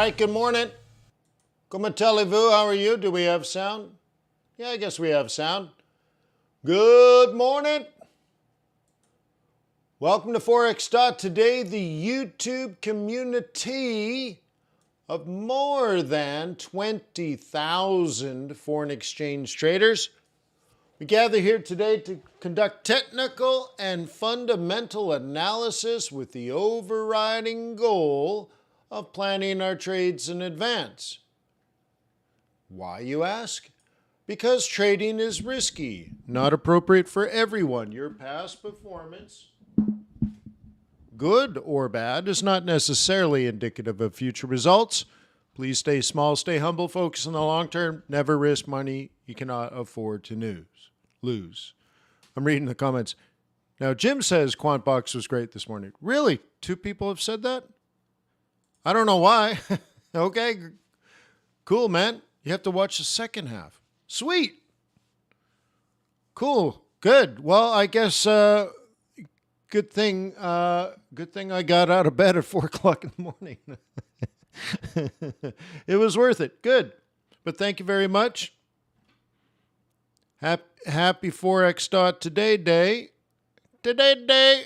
right, good morning. Comment allez-vous? How are you? Do we have sound? Yeah, I guess we have sound. Good morning. Welcome to Forex.Today, the YouTube community of more than 20,000 foreign exchange traders. We gather here today to conduct technical and fundamental analysis with the overriding goal of planning our trades in advance. Why, you ask? Because trading is risky, not appropriate for everyone. Your past performance, good or bad, is not necessarily indicative of future results. Please stay small, stay humble, focus on the long term, never risk money you cannot afford to lose. I'm reading the comments. Now, Jim says QuantBox was great this morning. Really? 2 people have said that? I don't know why. Okay, cool, man. You have to watch the second half. Sweet. Cool. Good. Well, I guess good thing I got out of bed at 4 o'clock in the morning. It was worth it. Good. But thank you very much. Happy Forex.Today day. Today.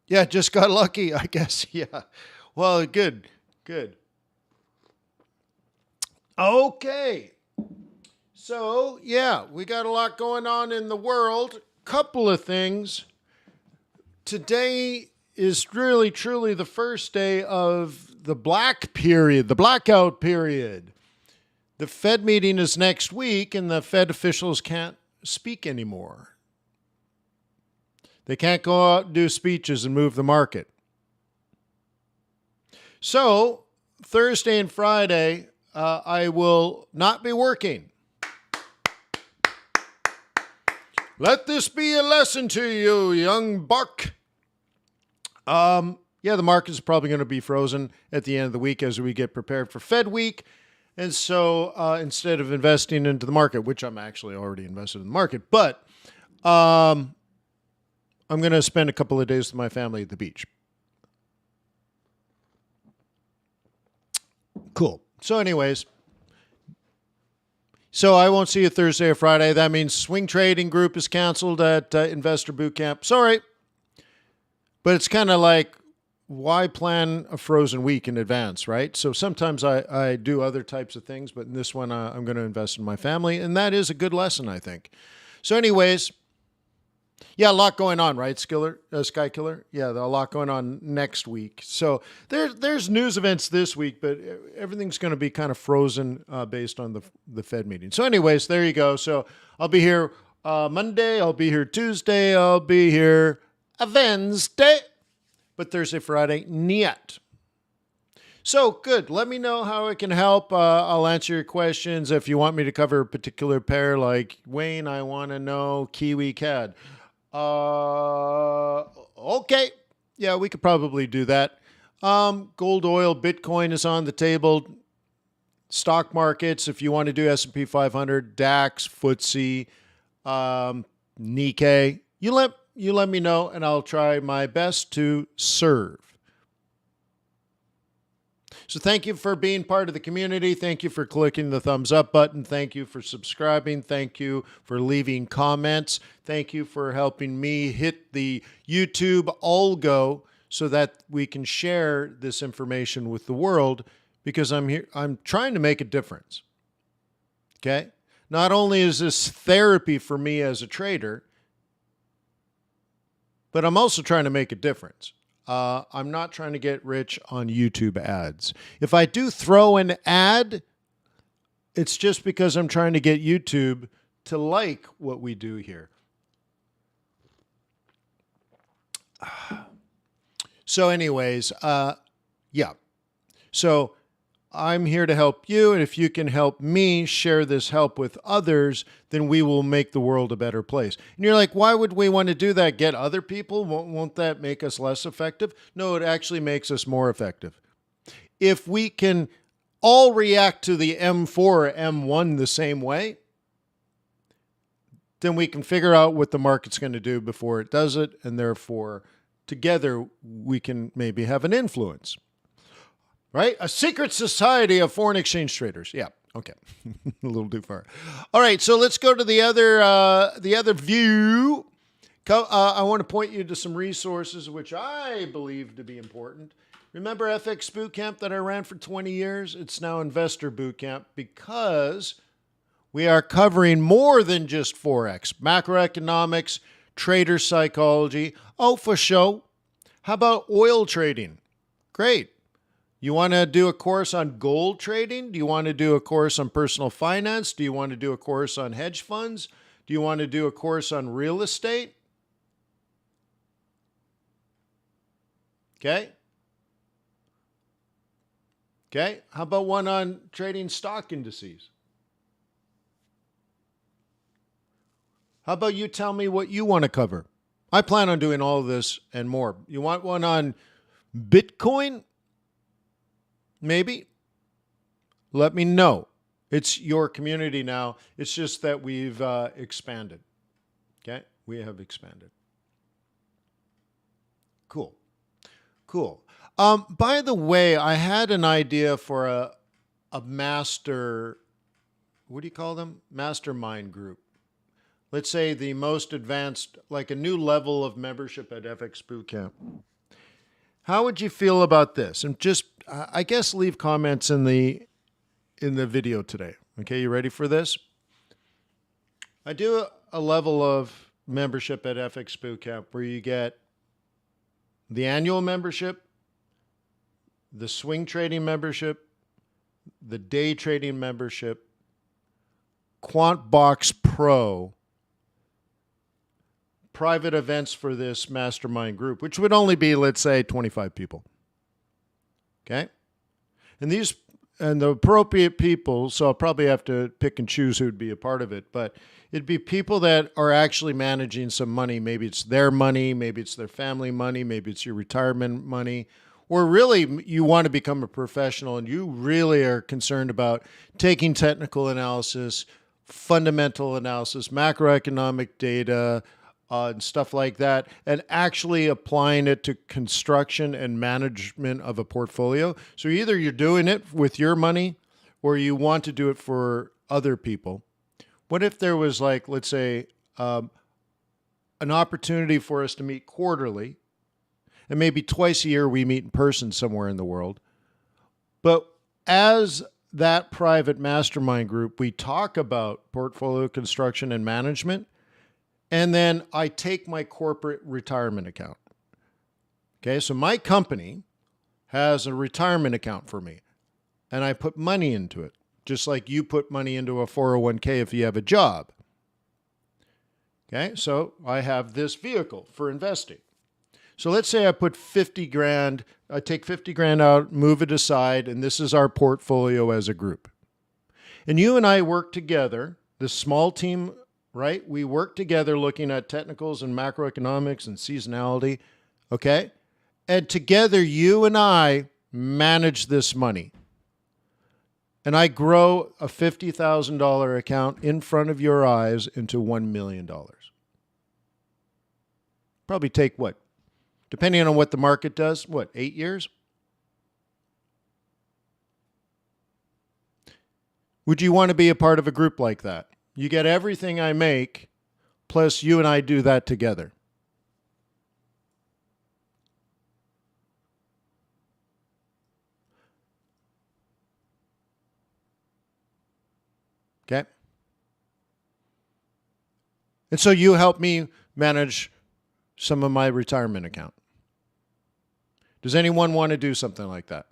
Yeah, just got lucky, I guess. Yeah. Well, good. Okay. So, yeah, we got a lot going on in the world. Couple of things. Today is really, truly the first day of the blackout period. The Fed meeting is next week, and the Fed officials can't speak anymore. They can't go out and do speeches and move the market. So, Thursday and Friday, I will not be working. Let this be a lesson to you, young buck. Yeah, the market is probably going to be frozen at the end of the week as we get prepared for Fed week. And so instead of investing into the market, which I'm actually already invested in the market, but I'm going to spend a couple of days with my family at the beach. Cool. So anyways, so I won't see you Thursday or Friday. That means swing trading group is canceled at Investor Bootcamp. Sorry. But it's kind of like, why plan a frozen week in advance, right? So sometimes I do other types of things, but in this one, I'm going to invest in my family. And that is a good lesson, I think. So anyways, yeah, a lot going on, right, Sky Killer? Yeah, a lot going on next week. So there's news events this week, but everything's going to be kind of frozen based on the Fed meeting. So anyways, there you go. So I'll be here Monday. I'll be here Tuesday. I'll be here Wednesday. But Thursday, Friday, niet. So good. Let me know how I can help. I'll answer your questions. If you want me to cover a particular pair, like Wayne, I want to know Kiwi CAD. Okay. Yeah, we could probably do that. Gold, oil, Bitcoin is on the table. Stock markets, if you want to do S&P500, DAX, FTSE, Nikkei, you let me know, and I'll try my best to serve. So thank you for being part of the community. Thank you for clicking the thumbs up button. Thank you for subscribing. Thank you for leaving comments. Thank you for helping me hit the YouTube algo so that we can share this information with the world, because I'm trying to make a difference. Okay? Not only is this therapy for me as a trader, but I'm also trying to make a difference. I'm not trying to get rich on YouTube ads. If I do throw an ad, it's just because I'm trying to get YouTube to like what we do here. So anyways, yeah. So I'm here to help you, and if you can help me share this help with others, then we will make the world a better place. And you're like, why would we want to do that? Get other people? Won't that make us less effective? No, it actually makes us more effective. If we can all react to the M4 or M1 the same way, then we can figure out what the market's going to do before it does it, and therefore together we can maybe have an influence. right? A secret society of foreign exchange traders. Yeah. Okay. A little too far. All right. So let's go to the other view. I want to point you to some resources which I believe to be important. Remember FX Bootcamp that I ran for 20 years? It's now Investor Bootcamp because we are covering more than just Forex, macroeconomics, trader psychology. Oh, for sure. How about oil trading? Great. You want to do a course on gold trading? Do you want to do a course on personal finance? Do you want to do a course on hedge funds? Do you want to do a course on real estate? Okay. Okay. How about one on trading stock indices? How about you tell me what you want to cover? I plan on doing all of this and more. You want one on Bitcoin? Maybe. Let me know. It's your community now. It's just that we've expanded. Okay? We have expanded. Cool. Cool. By the way, I had an idea for a master, what do you call them? Mastermind group. Let's say the most advanced, like a new level of membership at FX Bootcamp. How would you feel about this? And just, I guess, leave comments in the video today. Okay, you ready for this? I do a level of membership at FX Bootcamp where you get the annual membership, the swing trading membership, the day trading membership, QuantBox Pro, private events for this mastermind group, which would only be, let's say, 25 people. Okay? And the appropriate people, so I'll probably have to pick and choose who'd be a part of it, but it'd be people that are actually managing some money. Maybe it's their money, maybe it's their family money, maybe it's your retirement money, or really you want to become a professional and you really are concerned about taking technical analysis, fundamental analysis, macroeconomic data, and stuff like that, and actually applying it to construction and management of a portfolio. So either you're doing it with your money or you want to do it for other people. What if there was, like, let's say, an opportunity for us to meet quarterly, and maybe twice a year we meet in person somewhere in the world. But as that private mastermind group, we talk about portfolio construction and management. And then I take my corporate retirement account. Okay, so my company has a retirement account for me, and I put money into it, just like you put money into a 401k if you have a job. Okay, so I have this vehicle for investing. So let's say I put 50 grand, I take 50 grand out, move it aside, and this is our portfolio as a group. And you and I work together, this small team, right? We work together looking at technicals and macroeconomics and seasonality, okay? And together, you and I manage this money. And I grow a $50,000 account in front of your eyes into $1 million. Probably take what? Depending on what the market does, what, 8 years? Would you want to be a part of a group like that? You get everything I make, plus you and I do that together. Okay? And so you help me manage some of my retirement account. Does anyone want to do something like that?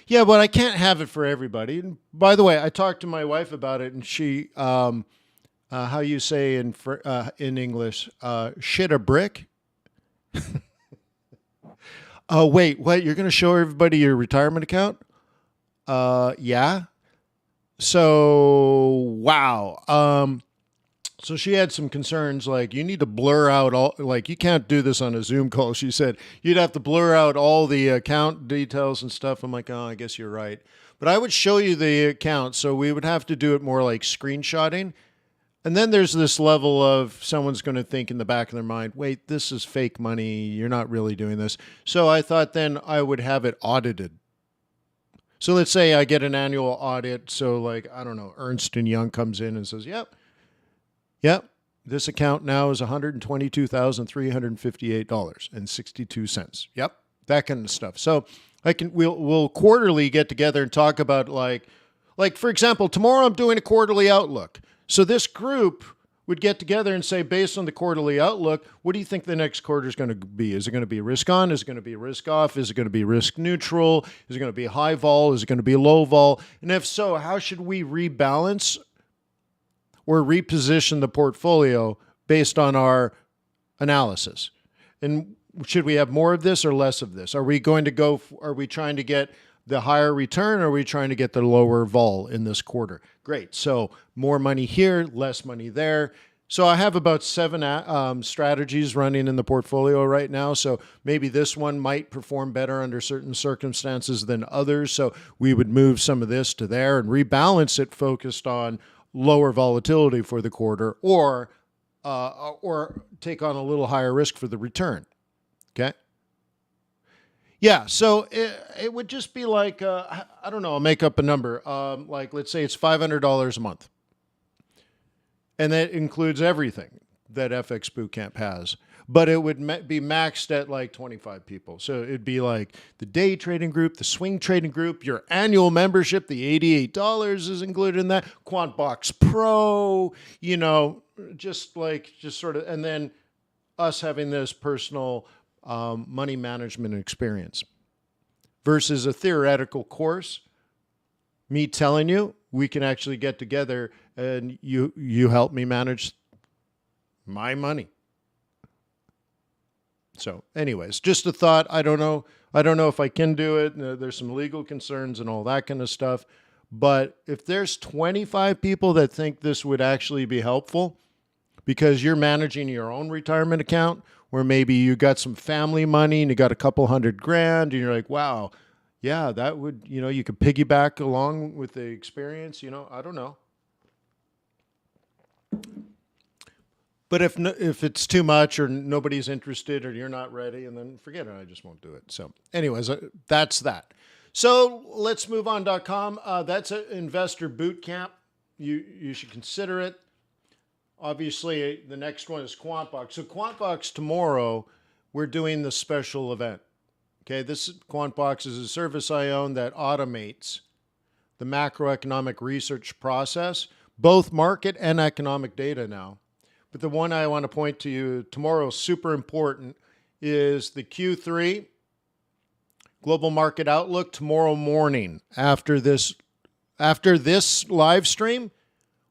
Yeah, but I can't have it for everybody. And by the way, I talked to my wife about it, and she, how you say in English, shit a brick? Oh, wait, what? You're going to show everybody your retirement account? Yeah. So, wow. So she had some concerns, like you need to blur out all, like you can't do this on a Zoom call. She said you'd have to blur out all the account details and stuff. I'm like, oh, I guess you're right. But I would show you the account. So we would have to do it more like screenshotting. And then there's this level of someone's going to think in the back of their mind, wait, this is fake money. You're not really doing this. So I thought then I would have it audited. So let's say I get an annual audit. So like, I don't know, Ernst & Young comes in and says, yep, this account now is $122,358.62. Yep, that kind of stuff. So we'll quarterly get together and talk about like for example, tomorrow I'm doing a quarterly outlook. So this group would get together and say, based on the quarterly outlook, what do you think the next quarter is going to be? Is it going to be risk on? Is it going to be risk off? Is it going to be risk neutral? Is it going to be high vol? Is it going to be low vol? And if so, how should we rebalance or reposition the portfolio based on our analysis? And should we have more of this or less of this? Are we trying to get the higher return, or are we trying to get the lower vol in this quarter? Great. So more money here, less money there. So I have about 7 strategies running in the portfolio right now. So maybe this one might perform better under certain circumstances than others. So we would move some of this to there and rebalance it focused on lower volatility for the quarter, or take on a little higher risk for the return. Okay. Yeah, so it would just be like, I don't know, I'll make up a number. Like, let's say it's $500 a month. And that includes everything that FX Bootcamp has. But it would be maxed at like 25 people. So it'd be like the day trading group, the swing trading group, your annual membership, the $88 is included in that, QuantBox Pro, just sort of, and then us having this personal money management experience versus a theoretical course. Me telling you, we can actually get together and you help me manage my money. So anyways, just a thought. I don't know if I can do it. There's some legal concerns and all that kind of stuff. But if there's 25 people that think this would actually be helpful because you're managing your own retirement account, where maybe you got some family money and you got a couple $100,000 and you're like, wow, yeah, that would, you could piggyback along with the experience, I don't know. But if it's too much or nobody's interested or you're not ready, and then forget it, I just won't do it. So anyways, that's that. So let's move on.com. That's an investor boot camp. You should consider it. Obviously, the next one is QuantBox. So QuantBox tomorrow, we're doing the special event. Okay, this QuantBox is a service I own that automates the macroeconomic research process, both market and economic data now. But the one I want to point to you tomorrow, super important, is the Q3 Global Market Outlook tomorrow morning. After this live stream,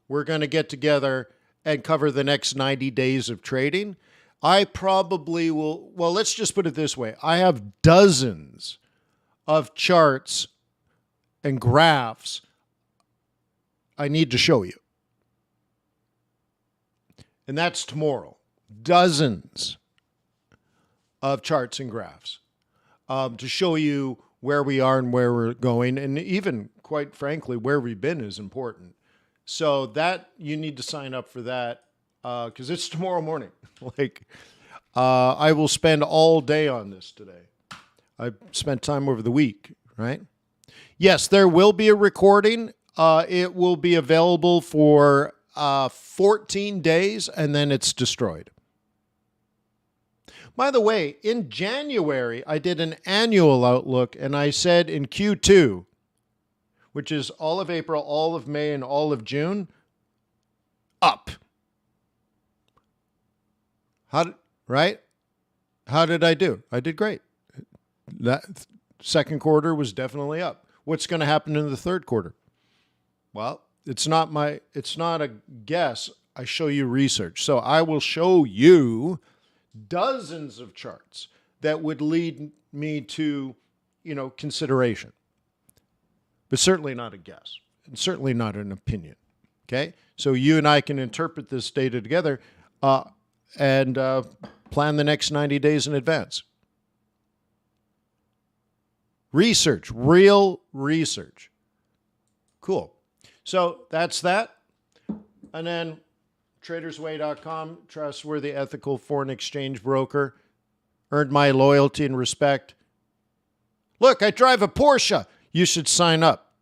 we're going to get together and cover the next 90 days of trading. I probably will, well, let's just put it this way. I have dozens of charts and graphs I need to show you. And that's tomorrow. Dozens of charts and graphs to show you where we are and where we're going. And even, quite frankly, where we've been is important. So that you need to sign up for that because it's tomorrow morning. I will spend all day on this today. I spent time over the week, right? Yes, there will be a recording. It will be available for 14 days and then it's destroyed. By the way, in January, I did an annual outlook and I said in Q2, which is all of April, all of May, and all of June, up. Right? How did I do? I did great. That second quarter was definitely up. What's going to happen in the third quarter? Well, it's not a guess. I show you research. So I will show you dozens of charts that would lead me to, consideration. But certainly not a guess, and certainly not an opinion, okay? So you and I can interpret this data together and plan the next 90 days in advance. Research, real research. Cool. So that's that. And then Tradersway.com, trustworthy, ethical foreign exchange broker. Earned my loyalty and respect. Look, I drive a Porsche. You should sign up.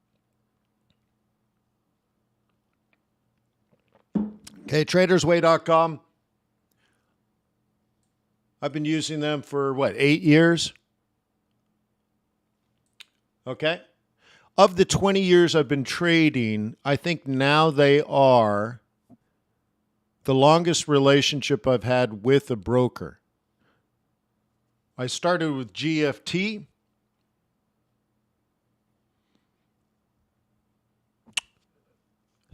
Okay, Tradersway.com. I've been using them for, 8 years? Okay. Of the 20 years I've been trading, I think now they are the longest relationship I've had with a broker. I started with GFT.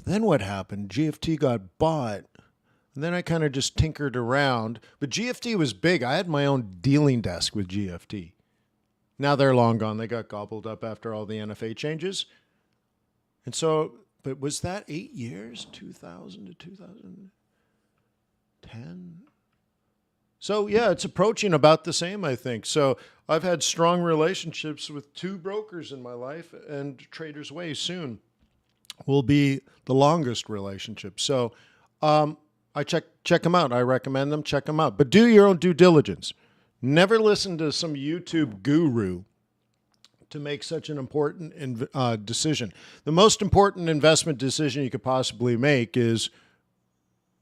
Then what happened? GFT got bought. And then I kind of just tinkered around. But GFT was big. I had my own dealing desk with GFT. Now they're long gone. They got gobbled up after all the NFA changes. And so, but was that 8 years? 2000 to 2010? So yeah, it's approaching about the same, I think. So I've had strong relationships with 2 brokers in my life, and Traders Way soon will be the longest relationship. So I check them out. I recommend them. Check them out. But do your own due diligence. Never listen to some YouTube guru to make such an important decision. The most important investment decision you could possibly make is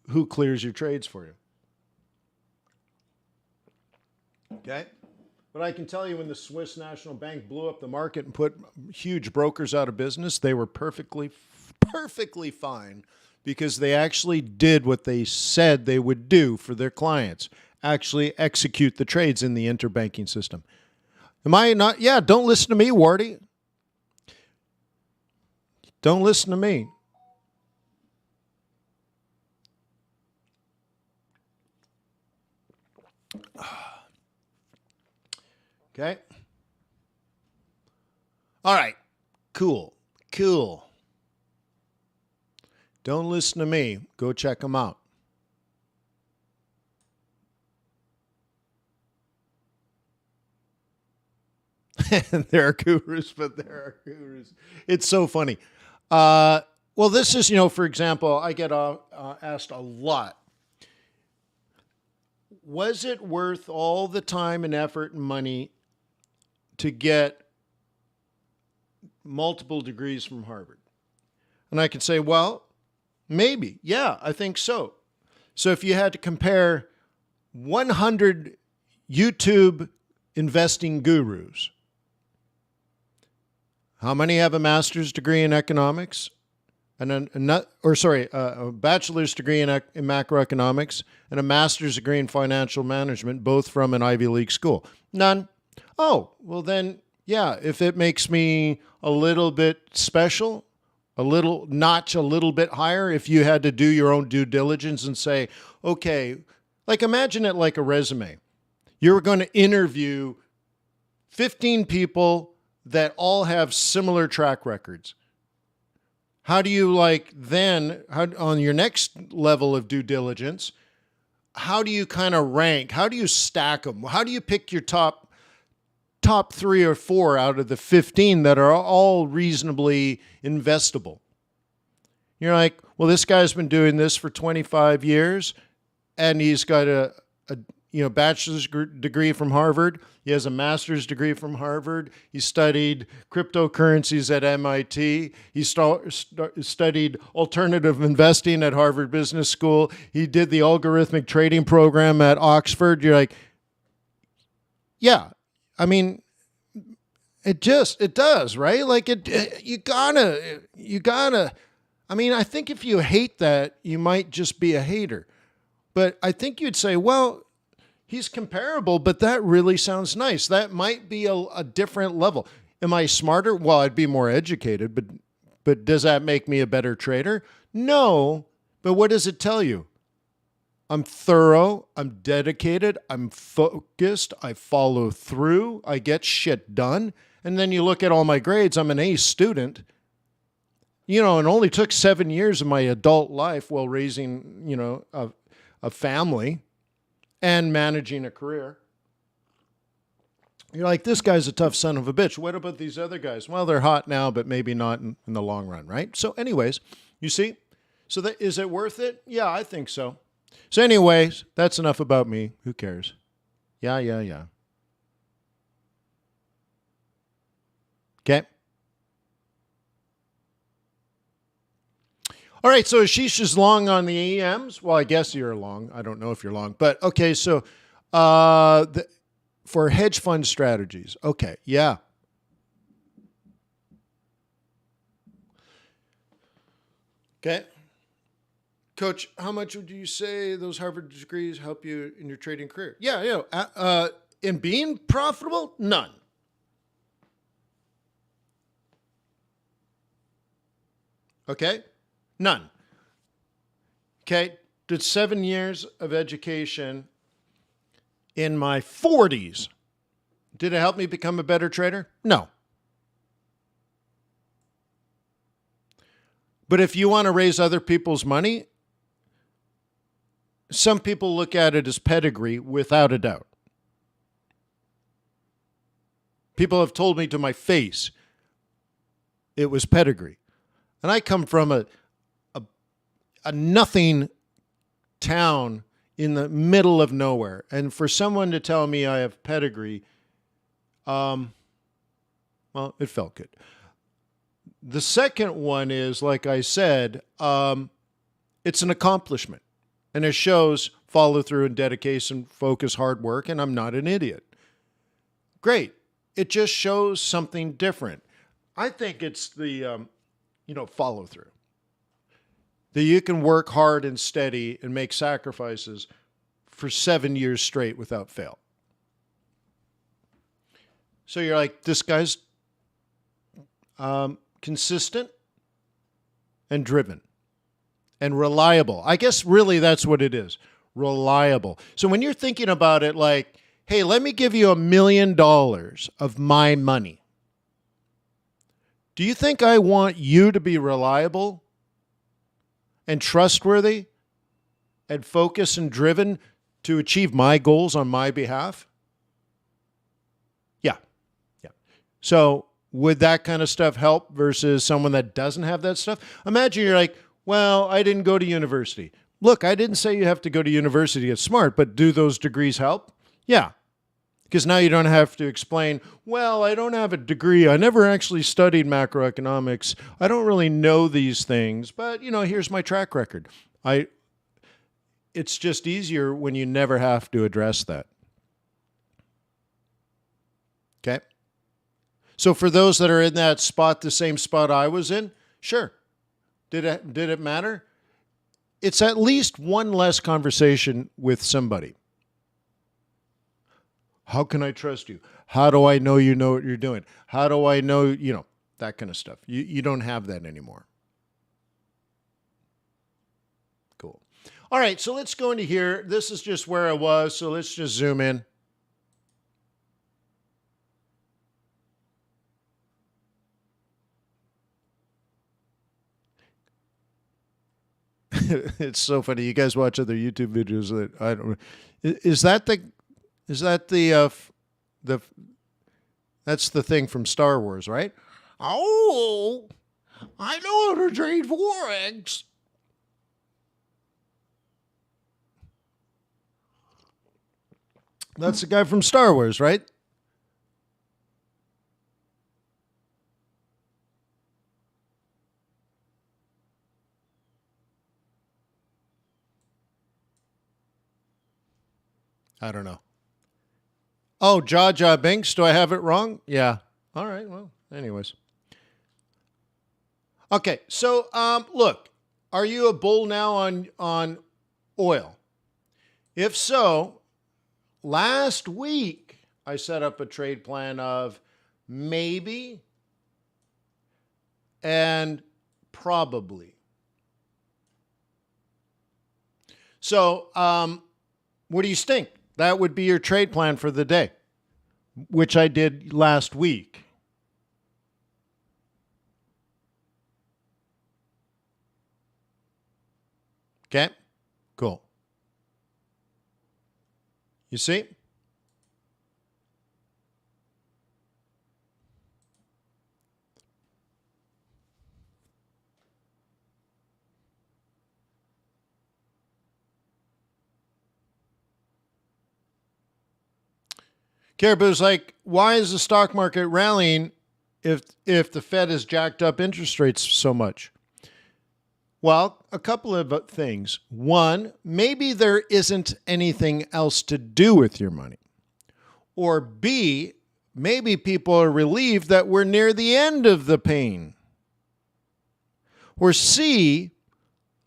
who clears your trades for you. Okay? But I can tell you when the Swiss National Bank blew up the market and put huge brokers out of business, they were perfectly fine because they actually did what they said they would do for their clients. Actually execute the trades in the interbanking system. Am I not? Yeah, don't listen to me, Wardy. Don't listen to me. Okay. All right. Cool. Don't listen to me. Go check them out. There are gurus, but there are gurus. It's so funny. Well, this is, for example, I get asked a lot. Was it worth all the time and effort and money to get multiple degrees from Harvard? And I can say, well, maybe. Yeah, I think so. So if you had to compare 100 YouTube investing gurus, how many have a master's degree in economics, and a bachelor's degree in macroeconomics, and a master's degree in financial management, both from an Ivy League school? None. Oh, well then, yeah, if it makes me a little bit special, a little bit higher, if you had to do your own due diligence and say, okay, like imagine it like a resume. You're going to interview 15 people that all have similar track records. How do you on your next level of due diligence, how do you kind of rank? How do you stack them? How do you pick your top 3 or 4 out of the 15 that are all reasonably investable? You're like, well, this guy's been doing this for 25 years and he's got a bachelor's degree from Harvard. He has a master's degree from Harvard. He studied cryptocurrencies at MIT. He studied alternative investing at Harvard Business School. He did the algorithmic trading program at Oxford. You're like, yeah, I mean, it does, right? Like you gotta, I mean, I think if you hate that, you might just be a hater. But I think you'd say, well, he's comparable, but that really sounds nice. That might be a different level. Am I smarter? Well, I'd be more educated, but does that make me a better trader? No, but what does it tell you? I'm thorough, I'm dedicated, I'm focused, I follow through, I get shit done. And then you look at all my grades, I'm an A student. It only took 7 years of my adult life while raising, a family and managing a career. You're like, this guy's a tough son of a bitch. What about these other guys? Well, they're hot now, but maybe not in the long run, right? So anyways, you see? So is it worth it? Yeah, I think so. So anyways, that's enough about me. Who cares? Yeah. Okay. All right, so Ashish is long on the EMs. Well, I guess you're long. I don't know if you're long, but okay. So, for hedge fund strategies, okay, yeah, okay, Coach. How much would you say those Harvard degrees help you in your trading career? Yeah. In being profitable, none. Okay, none. Okay, did 7 years of education in my 40s. Did it help me become a better trader? No. But if you want to raise other people's money, some people look at it as pedigree without a doubt. People have told me to my face it was pedigree. And I come from a nothing town in the middle of nowhere. And for someone to tell me I have pedigree, well, it felt good. The second one is, like I said, it's an accomplishment. And it shows follow through and dedication, focus, hard work, and I'm not an idiot. Great. It just shows something different. I think it's the, follow through. That you can work hard and steady and make sacrifices for 7 years straight without fail. So you're like, this guy's consistent and driven and reliable. I guess really that's what it is. Reliable. So when you're thinking about it like, hey, let me give you $1 million of my money. Do you think I want you to be reliable and trustworthy and focused and driven to achieve my goals on my behalf? Yeah. So would that kind of stuff help versus someone that doesn't have that stuff? Imagine you're like, well, I didn't go to university. Look, I didn't say you have to go to university to get smart, but do those degrees help? Yeah. Because now you don't have to explain, well, I don't have a degree. I never actually studied macroeconomics. I don't really know these things, but, here's my track record. It's just easier when you never have to address that. Okay? So for those that are in that spot, the same spot I was in, sure. Did it matter? It's at least one less conversation with somebody. How can I trust you? How do I know you know what you're doing? How do I know, that kind of stuff. You don't have that anymore. Cool. All right, so let's go into here. This is just where I was, so let's just zoom in. It's so funny. You guys watch other YouTube videos that I don't. Is that the that's the thing from Star Wars, right? Oh, I know how to trade Forex. That's the guy from Star Wars, right? I don't know. Oh, Jar Jar Binks. Do I have it wrong? Yeah. All right. Well, anyways. Okay. So, look, are you a bull now on oil? If so, last week I set up a trade plan of maybe and probably. So, what do you think? That would be your trade plan for the day, which I did last week. Okay, cool. You see? Caribou's like, why is the stock market rallying if the Fed has jacked up interest rates so much? Well, a couple of things. One, maybe there isn't anything else to do with your money. Or B, maybe people are relieved that we're near the end of the pain. Or C,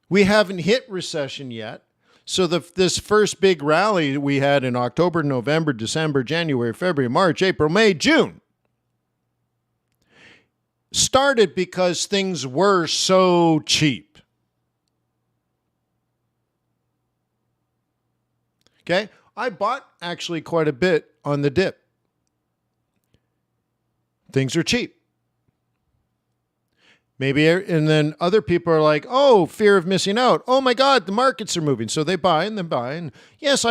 we haven't hit recession yet. So this first big rally we had in October, November, December, January, February, March, April, May, June started because things were so cheap. Okay, I bought actually quite a bit on the dip. Things are cheap. Maybe, and then other people are like, oh, fear of missing out. Oh my God, the markets are moving. So they buy and then buy. And yes,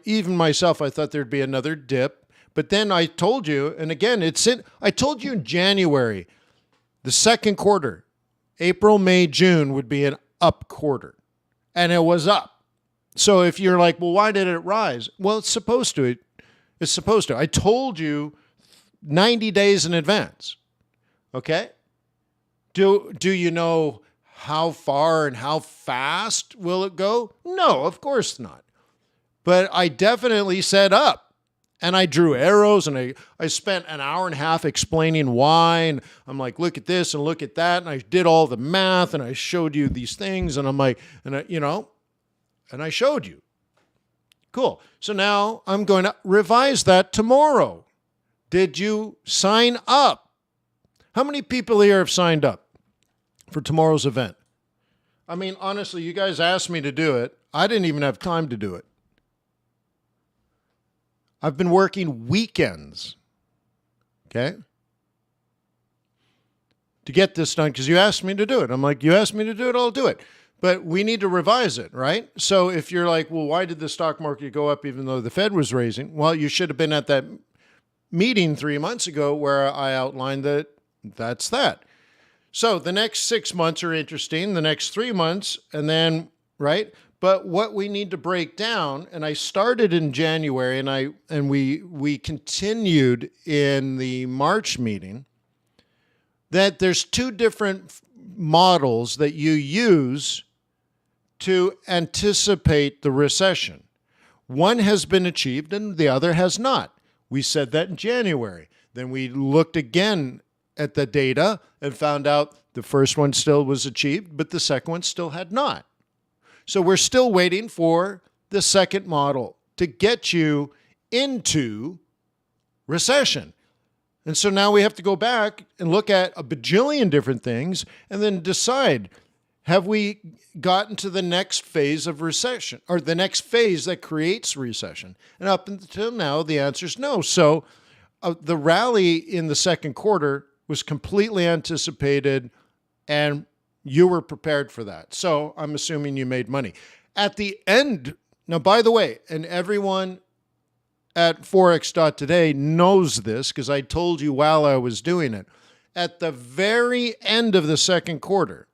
even myself, I thought there'd be another dip. But then I told you, and again, I told you in January, the second quarter, April, May, June would be an up quarter. And it was up. So if you're like, well, why did it rise? Well, it's supposed to. It's supposed to. I told you 90 days in advance. Okay? Do you know how far and how fast will it go? No, of course not. But I definitely said up. And I drew arrows, and I spent an hour and a half explaining why. And I'm like, look at this and look at that. And I did all the math, and I showed you these things. And I'm like, and I showed you. Cool. So now I'm going to revise that tomorrow. Did you sign up? How many people here have signed up for tomorrow's event? I mean, honestly, you guys asked me to do it. I didn't even have time to do it. I've been working weekends, okay, to get this done because you asked me to do it. I'm like, you asked me to do it, I'll do it. But we need to revise it, right? So if you're like, well, why did the stock market go up even though the Fed was raising? Well, you should have been at that meeting 3 months ago where I outlined that that's that. So the next 6 months are interesting, the next 3 months, and then, right? But what we need to break down, and I started in January, and we continued in the March meeting, that there's two different models that you use to anticipate the recession. One has been achieved and the other has not. We said that in January. Then we looked again at the data and found out the first one still was achieved, but the second one still had not. So we're still waiting for the second model to get you into recession. And so now we have to go back and look at a bajillion different things and then decide, have we gotten to the next phase of recession or the next phase that creates recession? And up until now, the answer is no. So the rally in the second quarter was completely anticipated, and you were prepared for that. So I'm assuming you made money. At the end, now, by the way, and everyone at Forex.Today knows this because I told you while I was doing it. At the very end of the second quarter,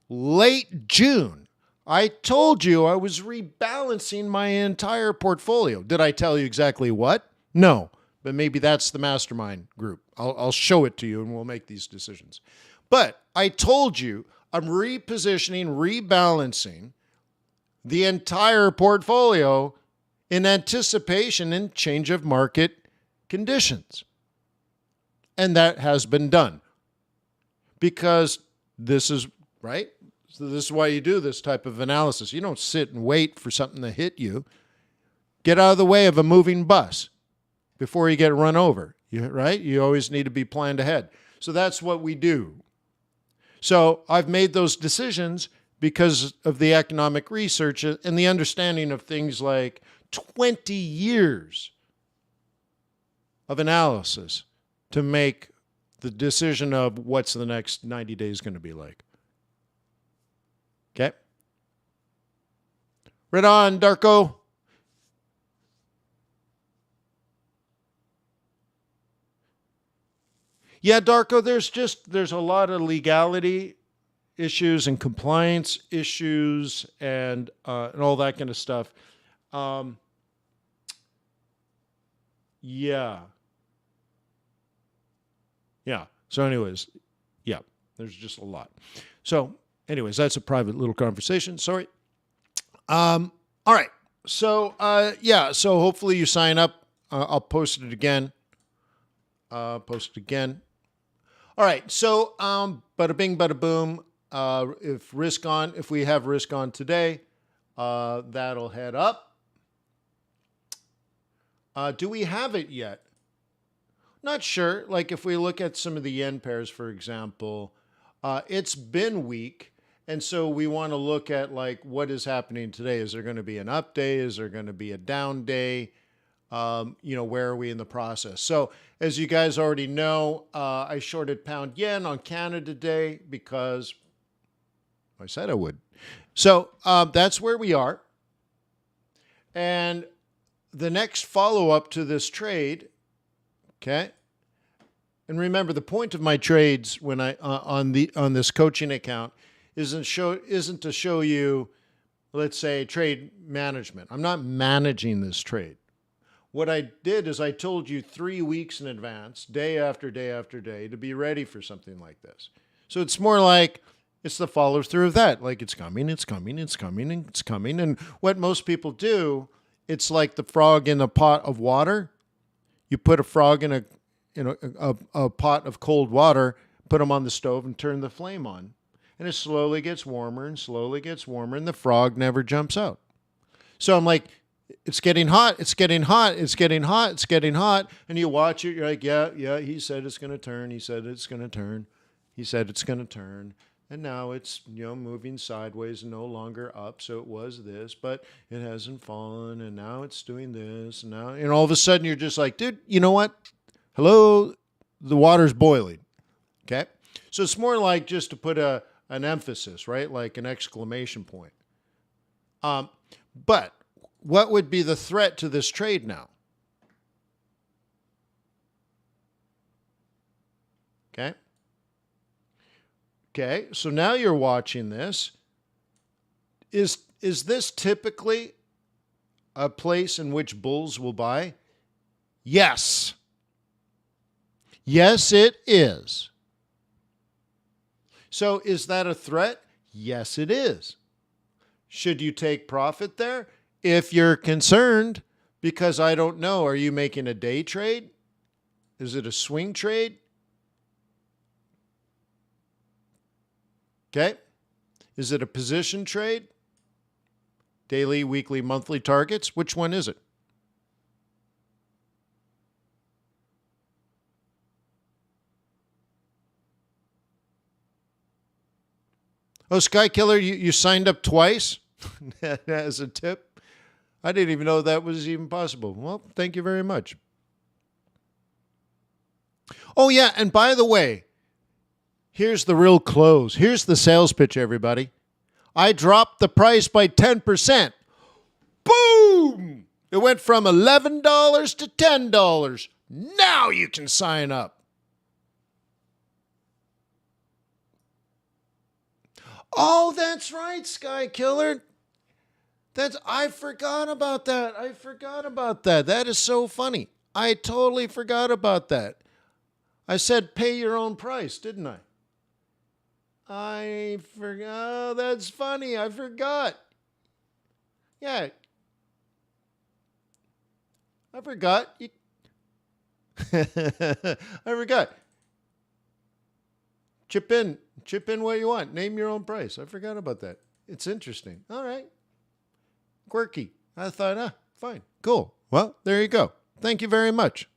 late June, I told you I was rebalancing my entire portfolio. Did I tell you exactly what? No, but maybe that's the mastermind group. I'll show it to you and we'll make these decisions. But I told you I'm repositioning, rebalancing the entire portfolio in anticipation and change of market conditions. And that has been done because this is, right? So this is why you do this type of analysis. You don't sit and wait for something to hit you. Get out of the way of a moving bus before you get run over, right? You always need to be planned ahead. So that's what we do. So I've made those decisions because of the economic research and the understanding of things like 20 years of analysis to make the decision of what's the next 90 days going to be like. Okay? Right on, Darko. Yeah, Darko, there's a lot of legality issues and compliance issues and all that kind of stuff. Yeah. Yeah. So anyways, yeah, there's just a lot. So anyways, that's a private little conversation. Sorry. All right. So, yeah. So hopefully you sign up. I'll post it again. Post it again. All right. So, bada bing, bada boom. If we have risk on today, that'll head up. Do we have it yet? Not sure. Like if we look at some of the yen pairs, for example, it's been weak. And so we want to look at like what is happening today. Is there going to be an up day? Is there going to be a down day? Where are we in the process? So as you guys already know, I shorted pound yen on Canada today because I said I would. So that's where we are. And the next follow-up to this trade, okay? And remember, the point of my trades when I on this coaching account isn't to show you, let's say, trade management. I'm not managing this trade. What I did is I told you 3 weeks in advance, day after day after day, to be ready for something like this. So it's more like it's the follow through of that. Like it's coming, it's coming, it's coming, and it's coming. And what most people do, it's like the frog in a pot of water. You put a frog in a pot of cold water, put them on the stove and turn the flame on. And it slowly gets warmer and slowly gets warmer, and the frog never jumps out. So I'm like, it's getting hot, it's getting hot, it's getting hot, it's getting hot. And you watch it, you're like, yeah, he said it's going to turn. He said it's going to turn. He said it's going to turn. And now it's, moving sideways and no longer up. So it was this, but it hasn't fallen. And now it's doing this. And now, and all of a sudden you're just like, dude, you know what? Hello, the water's boiling. Okay. So it's more like just to put an emphasis, right? Like an exclamation point. But what would be the threat to this trade now? Okay. Okay, so now you're watching this. Is this typically a place in which bulls will buy? Yes. Yes, it is. So is that a threat? Yes, it is. Should you take profit there? If you're concerned, because I don't know, are you making a day trade? Is it a swing trade? Okay. Is it a position trade? Daily, weekly, monthly targets? Which one is it? Oh, Sky Killer, you signed up twice as a tip? I didn't even know that was even possible. Well, thank you very much. Oh, yeah, and by the way, here's the real close. Here's the sales pitch, everybody. I dropped the price by 10%. Boom! It went from $11 to $10. Now you can sign up. Oh, that's right, Sky Killer. I forgot about that. That is so funny. I totally forgot about that. I said pay your own price, didn't I? I forgot. Oh, that's funny. I forgot. Yeah. I forgot. I forgot. Chip in what you want. Name your own price. I forgot about that. It's interesting. All right. Quirky. I thought, fine. Cool. Well, there you go. Thank you very much.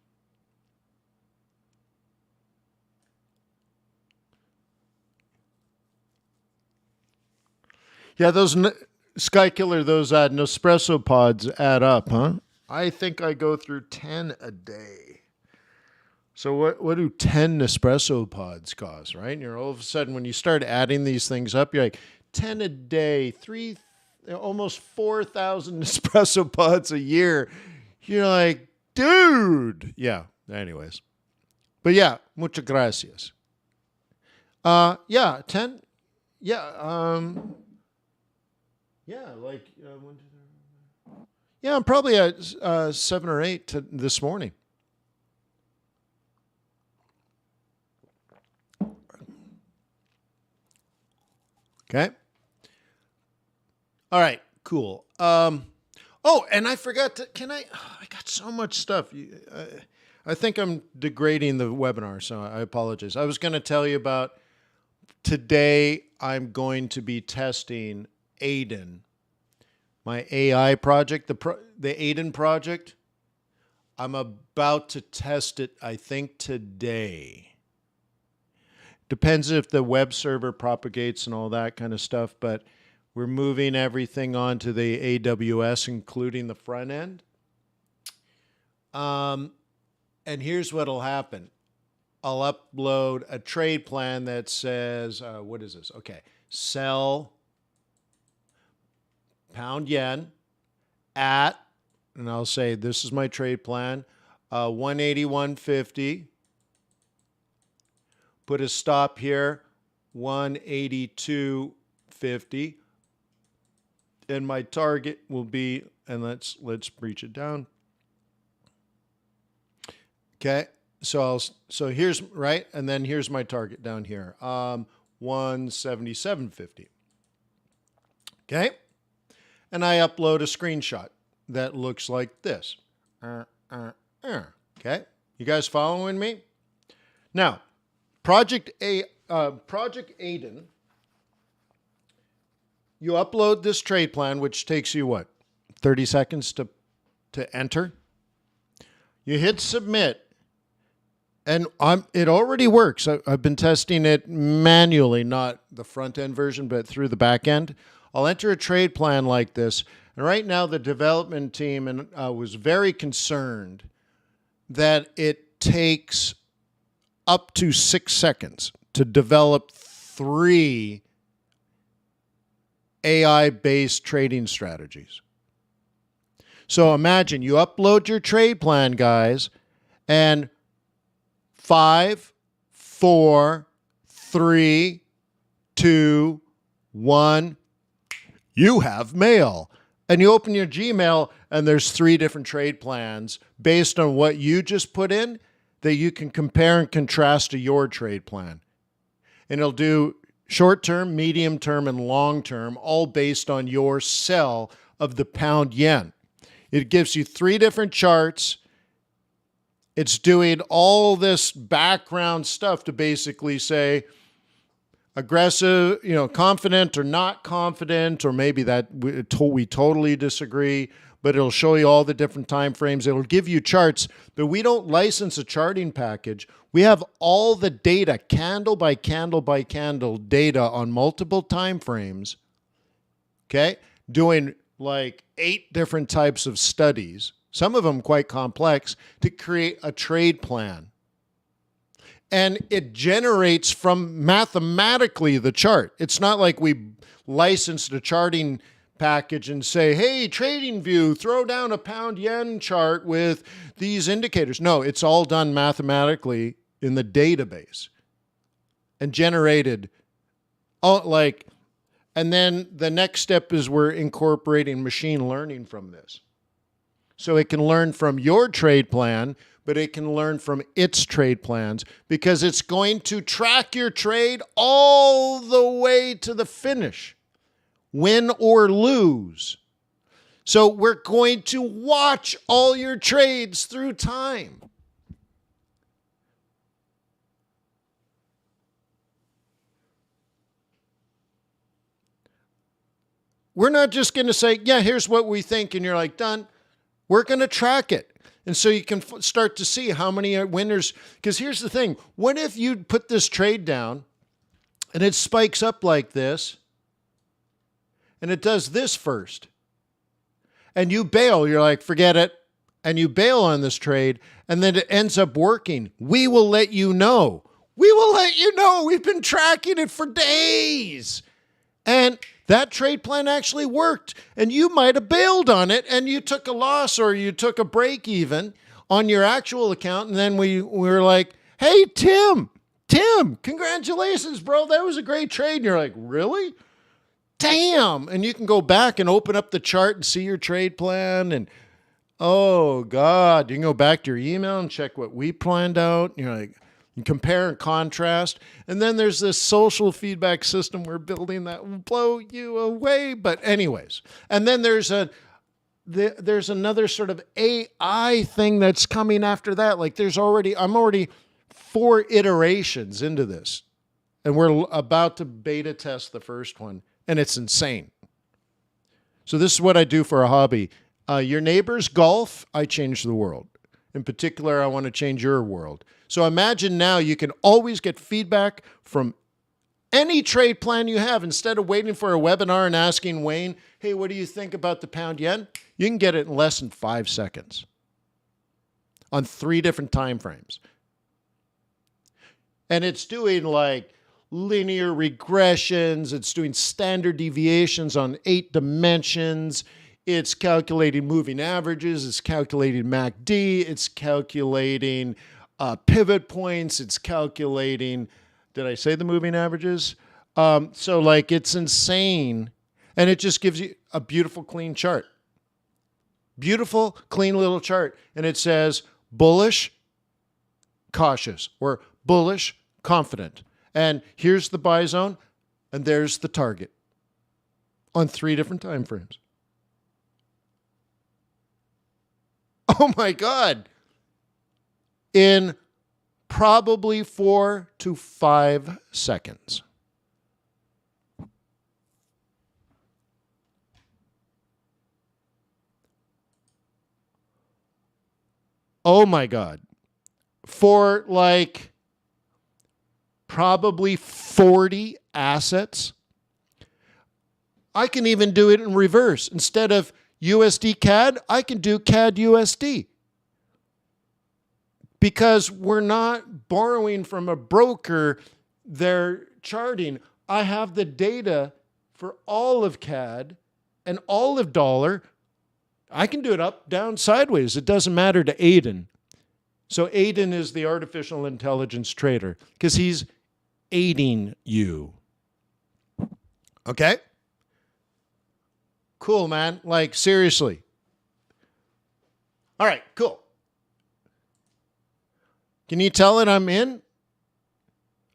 Yeah, those Sky Killer, those Nespresso pods add up, huh? I think I go through 10 a day. So what do 10 Nespresso pods cost, right? And you're all of a sudden, when you start adding these things up, you're like, 10 a day, almost 4,000 Nespresso pods a year. You're like, dude. Yeah, anyways. But yeah, muchas gracias. Yeah, 10. Yeah, yeah, like, yeah, I'm probably at 7 or 8 this morning. Okay. All right, cool. And I forgot to, I got so much stuff. I think I'm degrading the webinar, so I apologize. I was going to tell you about today I'm going to be testing Aiden, my AI project, the Aiden project. I'm about to test it, I think, today. Depends if the web server propagates and all that kind of stuff, but we're moving everything onto the AWS, including the front end. And here's what'll happen. I'll upload a trade plan that says, what is this? Okay, sell pound yen at, and I'll say this is my trade plan, 181.50. Put a stop here, 182.50. And my target will be, and let's breach it down. Okay, so here's right, and then here's my target down here, 177.50. Okay, and I upload a screenshot that looks like this. Okay, you guys following me? Now, Project Aiden. You upload this trade plan, which takes you what, 30 seconds to enter. You hit submit, and it already works. I've been testing it manually, not the front end version, but through the back end. I'll enter a trade plan like this, and right now the development team was very concerned that it takes up to 6 seconds to develop 3 AI-based trading strategies. So imagine you upload your trade plan, guys, and 5, 4, 3, 2, 1, you have mail. And you open your Gmail, and there's 3 different trade plans based on what you just put in that you can compare and contrast to your trade plan. And it'll do short-term, medium-term, and long-term, all based on your sell of the pound yen. It gives you 3 different charts. It's doing all this background stuff to basically say aggressive, confident or not confident, or maybe that we totally disagree, but it'll show you all the different time frames. It'll give you charts, but we don't license a charting package. We have all the data, candle by candle by candle data on multiple time frames, okay? Doing like 8 different types of studies, some of them quite complex, to create a trade plan. And it generates from mathematically the chart. It's not like we licensed a charting package and say, hey, trading view, throw down a pound yen chart with these indicators. No, it's all done mathematically in the database and generated and then the next step is we're incorporating machine learning from this. So it can learn from your trade plan, but it can learn from its trade plans because it's going to track your trade all the way to the finish, win or lose. So we're going to watch all your trades through time. We're not just going to say, yeah, here's what we think, and you're like, done. We're going to track it. And so you can start to see how many are winners. Because here's the thing. What if you put this trade down and it spikes up like this and it does this first and you bail? You're like, forget it. And you bail on this trade and then it ends up working. We will let you know. We will let you know. We've been tracking it for days. And that trade plan actually worked, and you might have bailed on it, and you took a loss or you took a break even on your actual account, and then we were like, hey, Tim, congratulations, bro. That was a great trade. And you're like, really? Damn. And you can go back and open up the chart and see your trade plan, and oh, God, you can go back to your email and check what we planned out. And you're like, You compare and contrast. And then there's this social feedback system we're building that will blow you away. But anyways, and then there's another sort of AI thing that's coming after that. Like I'm already 4 iterations into this, and we're about to beta test the first one, and it's insane. So this is what I do for a hobby. Your neighbor's golf, I change the world. In particular, I want to change your world. So imagine now you can always get feedback from any trade plan you have. Instead of waiting for a webinar and asking Wayne, hey, what do you think about the pound yen? You can get it in less than 5 seconds on 3 different time frames. And it's doing like linear regressions. It's doing standard deviations on 8 dimensions. It's calculating moving averages. It's calculating MACD. It's calculating pivot points. It's calculating, did I say the moving averages? So like it's insane. And it just gives you a beautiful, clean chart. Beautiful, clean little chart. And it says bullish, cautious, or bullish, confident. And here's the buy zone, and there's the target on 3 different time frames. Oh my God. In probably 4 to 5 seconds. Oh my God. For like probably 40 assets. I can even do it in reverse. Instead of USD CAD, I can do CAD USD. Because we're not borrowing from a broker, they're charting. I have the data for all of CAD and all of dollar. I can do it up, down, sideways. It doesn't matter to Aiden. So Aiden is the artificial intelligence trader because he's aiding you. Okay? Cool, man. Like, seriously. All right, cool. Can you tell it I'm in?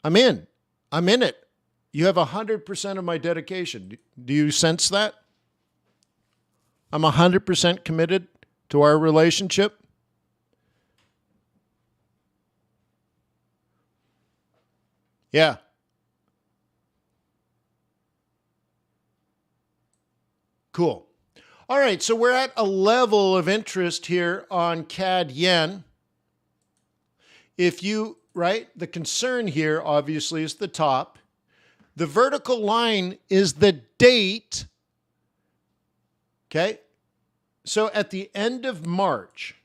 I'm in. I'm in it. You have 100% of my dedication. Do you sense that? I'm 100% committed to our relationship. Yeah. Cool. All right, so we're at a level of interest here on CAD yen. If you, right, the concern here obviously is the top. The vertical line is the date. Okay? So at the end of March,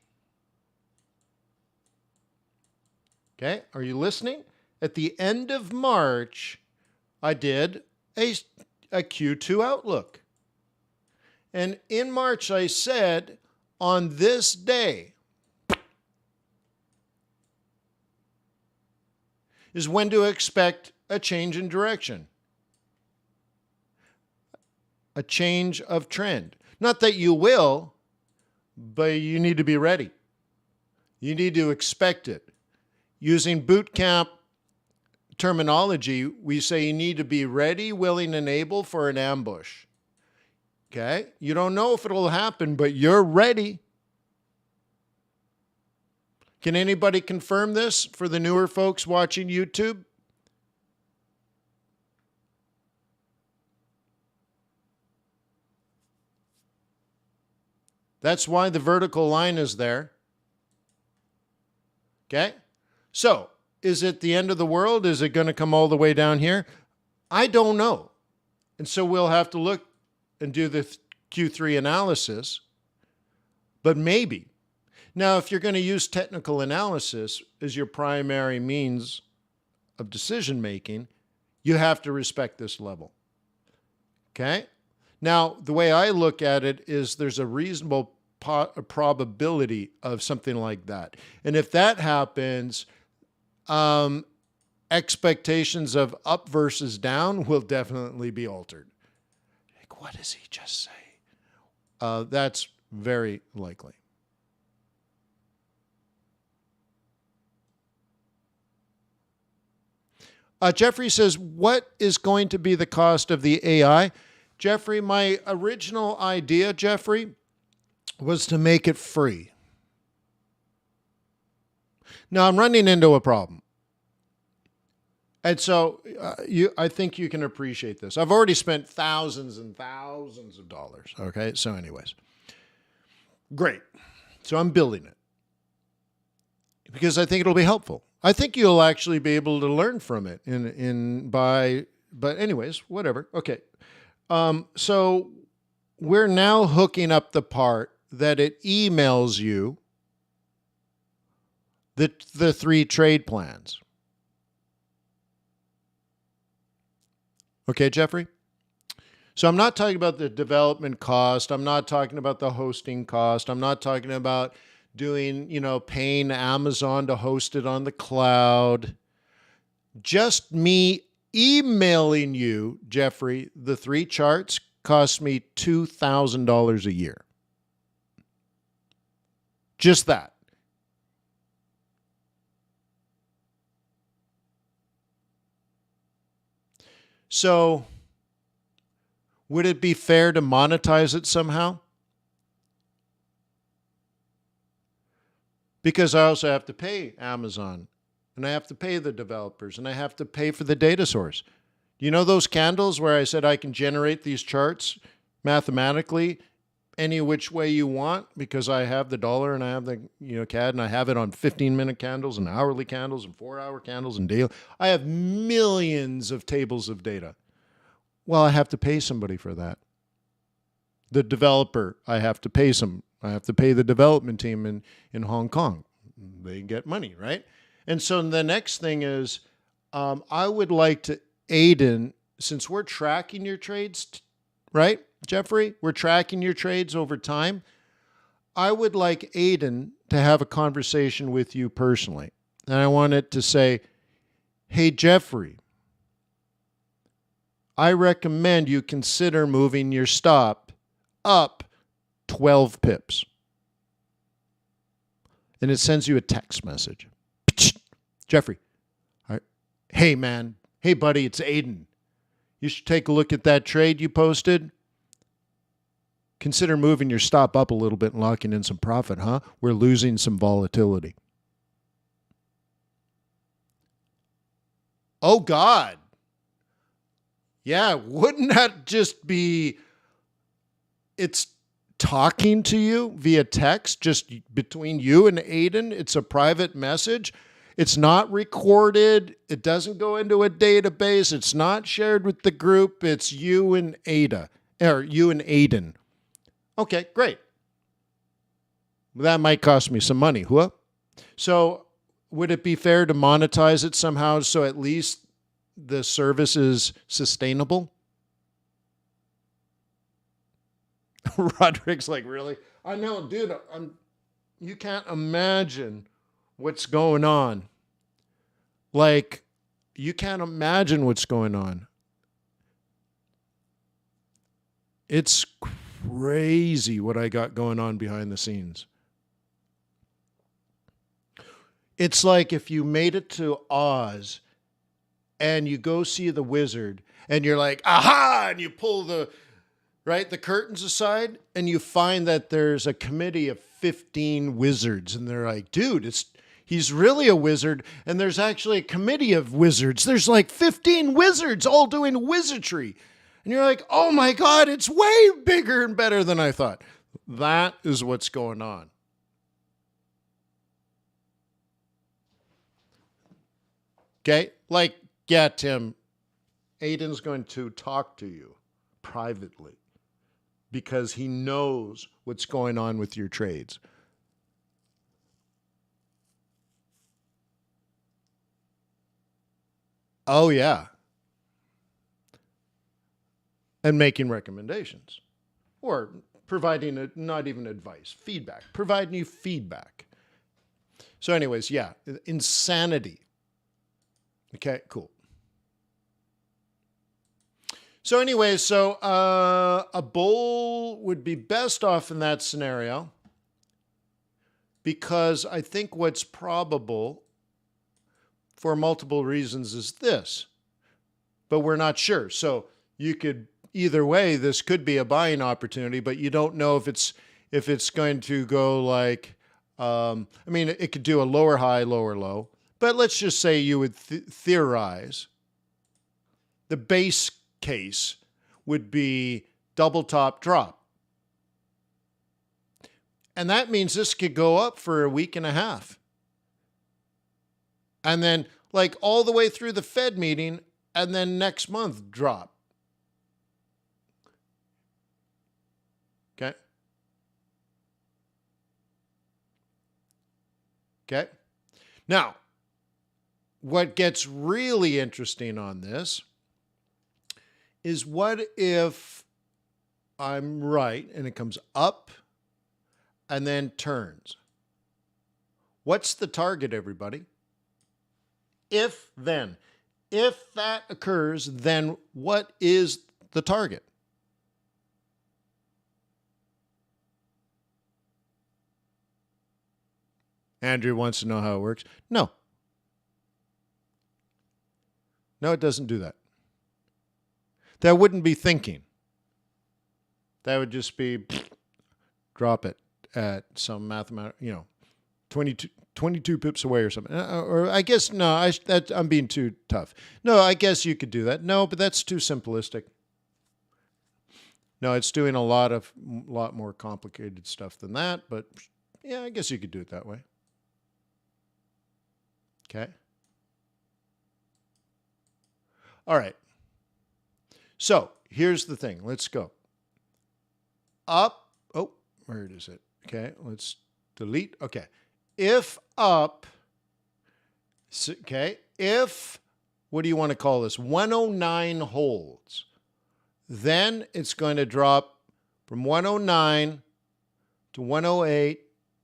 okay, are you listening? At the end of March, I did a Q2 outlook. And in March, I said, on this day is when to expect a change in direction, a change of trend. Not that you will, but you need to be ready. You need to expect it. Using boot camp terminology, we say you need to be ready, willing, and able for an ambush. Okay? You don't know if it'll happen, but you're ready. Can anybody confirm this for the newer folks watching YouTube? That's why the vertical line is there. Okay? So, is it the end of the world? Is it going to come all the way down here? I don't know. And so we'll have to look and do the Q3 analysis, but maybe. Now, if you're going to use technical analysis as your primary means of decision making, you have to respect this level. Okay? Now, the way I look at it is there's a reasonable probability of something like that. And if that happens, expectations of up versus down will definitely be altered. Like, what does he just say? That's very likely. Jeffrey says, what is going to be the cost of the AI? Jeffrey, my original idea, Jeffrey, was to make it free. Now I'm running into a problem. And so I think you can appreciate this. I've already spent thousands and thousands of dollars. Okay. So anyways, great. So I'm building it because I think it'll be helpful. I think you'll actually be able to learn from it but anyways, whatever. Okay. So we're now hooking up the part that it emails you the 3 trade plans. Okay, Jeffrey? So I'm not talking about the development cost. I'm not talking about the hosting cost. I'm not talking about doing, paying Amazon to host it on the cloud. Just me emailing you, Jeffrey, the 3 charts cost me $2,000 a year. Just that. So would it be fair to monetize it somehow? Because I also have to pay Amazon, and I have to pay the developers, and I have to pay for the data source. You know those candles where I said I can generate these charts mathematically any which way you want because I have the dollar and I have the CAD, and I have it on 15-minute candles and hourly candles and 4-hour candles and daily. I have millions of tables of data. Well, I have to pay somebody for that. The developer, I have to pay some. I have to pay the development team in Hong Kong. They get money, right? And so the next thing is I would like to, Aiden, since we're tracking your trades, right, Jeffrey? We're tracking your trades over time. I would like Aiden to have a conversation with you personally. And I want it to say, hey, Jeffrey, I recommend you consider moving your stop up 12 pips. And it sends you a text message. Jeffrey, hey, man. Hey, buddy, it's Aiden. You should take a look at that trade you posted. Consider moving your stop up a little bit and locking in some profit, huh? We're losing some volatility. Oh, God. Yeah, wouldn't that just be, it's talking to you via text, just between you and Aiden. It's a private message. It's not recorded. It doesn't go into a database. It's not shared with the group. It's you and Ada, or you and Aiden. Okay, great. That might cost me some money, huh? So would it be fair to monetize it somehow so at least the service is sustainable? Roderick's like, really? I know, dude. You can't imagine what's going on. Like, you can't imagine what's going on. It's crazy what I got going on behind the scenes. It's like if you made it to Oz and you go see the wizard and you're like, aha, and you pull the curtains aside and you find that there's a committee of 15 wizards and they're like, dude, he's really a wizard, and there's actually a committee of wizards. There's like 15 wizards all doing wizardry. And you're like, oh my God, it's way bigger and better than I thought. That is what's going on. Okay? Like, yeah, Tim, Aiden's going to talk to you privately because he knows what's going on with your trades. Oh, yeah. And making recommendations or providing not even advice, feedback, providing you feedback. So anyways, yeah, insanity. Okay, cool. So anyways, a bull would be best off in that scenario because I think what's probable for multiple reasons is this. but we're not sure. So you could, either way, this could be a buying opportunity, but you don't know if it's going to go like, I mean, it could do a lower high, lower low, but let's just say you would theorize the base case would be double top drop. And that means this could go up for a week and a half. And then like all the way through the Fed meeting, and then next month drop. Okay. Okay. Now, what gets really interesting on this is what if I'm right and it comes up and then turns? What's the target, everybody? If then, if that occurs, then what is the target? Andrew wants to know how it works. No. No, it doesn't do that. That wouldn't be thinking. That would just be drop it at some mathematical, 22 pips away or something. Or I guess, no, I'm being too tough. No, I guess you could do that. No, but that's too simplistic. No, it's doing a lot more complicated stuff than that, but yeah, I guess you could do it that way. Okay. All right. So here's the thing. Let's go. Up. Oh, where is it? Okay. Let's delete. Okay. If up. Okay. If, what do you want to call this? 109 holds. Then it's going to drop from 109 to 108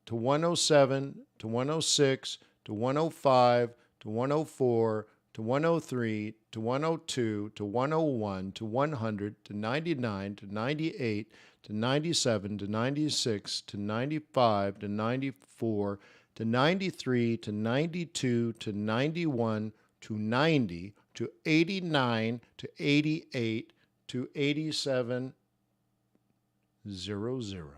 to 107 to 106 to 105 to 104 to 103 to 102 to 101 to 100 to 99 to 98 to 97 to 96 to 95 to 94 to 93 to 92 to 91 to 90 to 89 to 88 to 8700.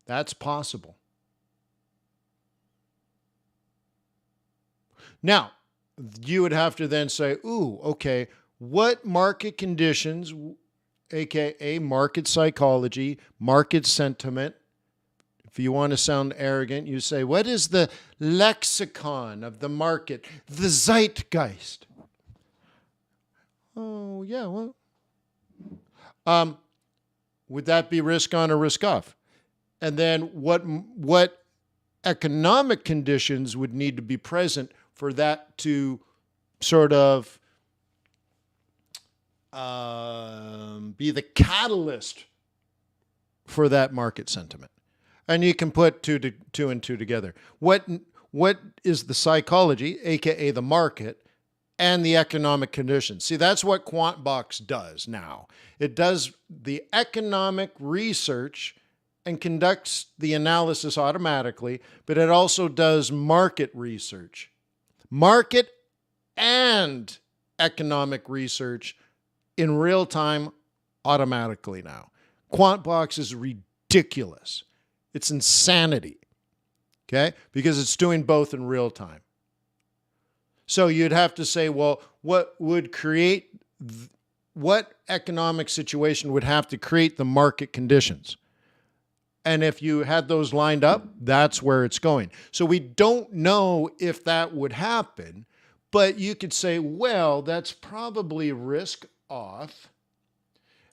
That's possible. Now, you would have to then say, ooh, okay, what market conditions, aka market psychology, market sentiment, if you want to sound arrogant, you say, what is the lexicon of the market, the zeitgeist? Oh, yeah, well, would that be risk on or risk off? And then what economic conditions would need to be present for that to sort of be the catalyst for that market sentiment? And you can put two and two together. What is the psychology, aka the market, and the economic conditions? See, that's what QuantBox does now. It does the economic research and conducts the analysis automatically, but it also does market research. Market and economic research in real time automatically now. QuantBox is ridiculous. It's insanity, okay? Because it's doing both in real time. So you'd have to say, well, what economic situation would have to create the market conditions? And if you had those lined up, that's where it's going. So we don't know if that would happen, but you could say, well, that's probably risk off.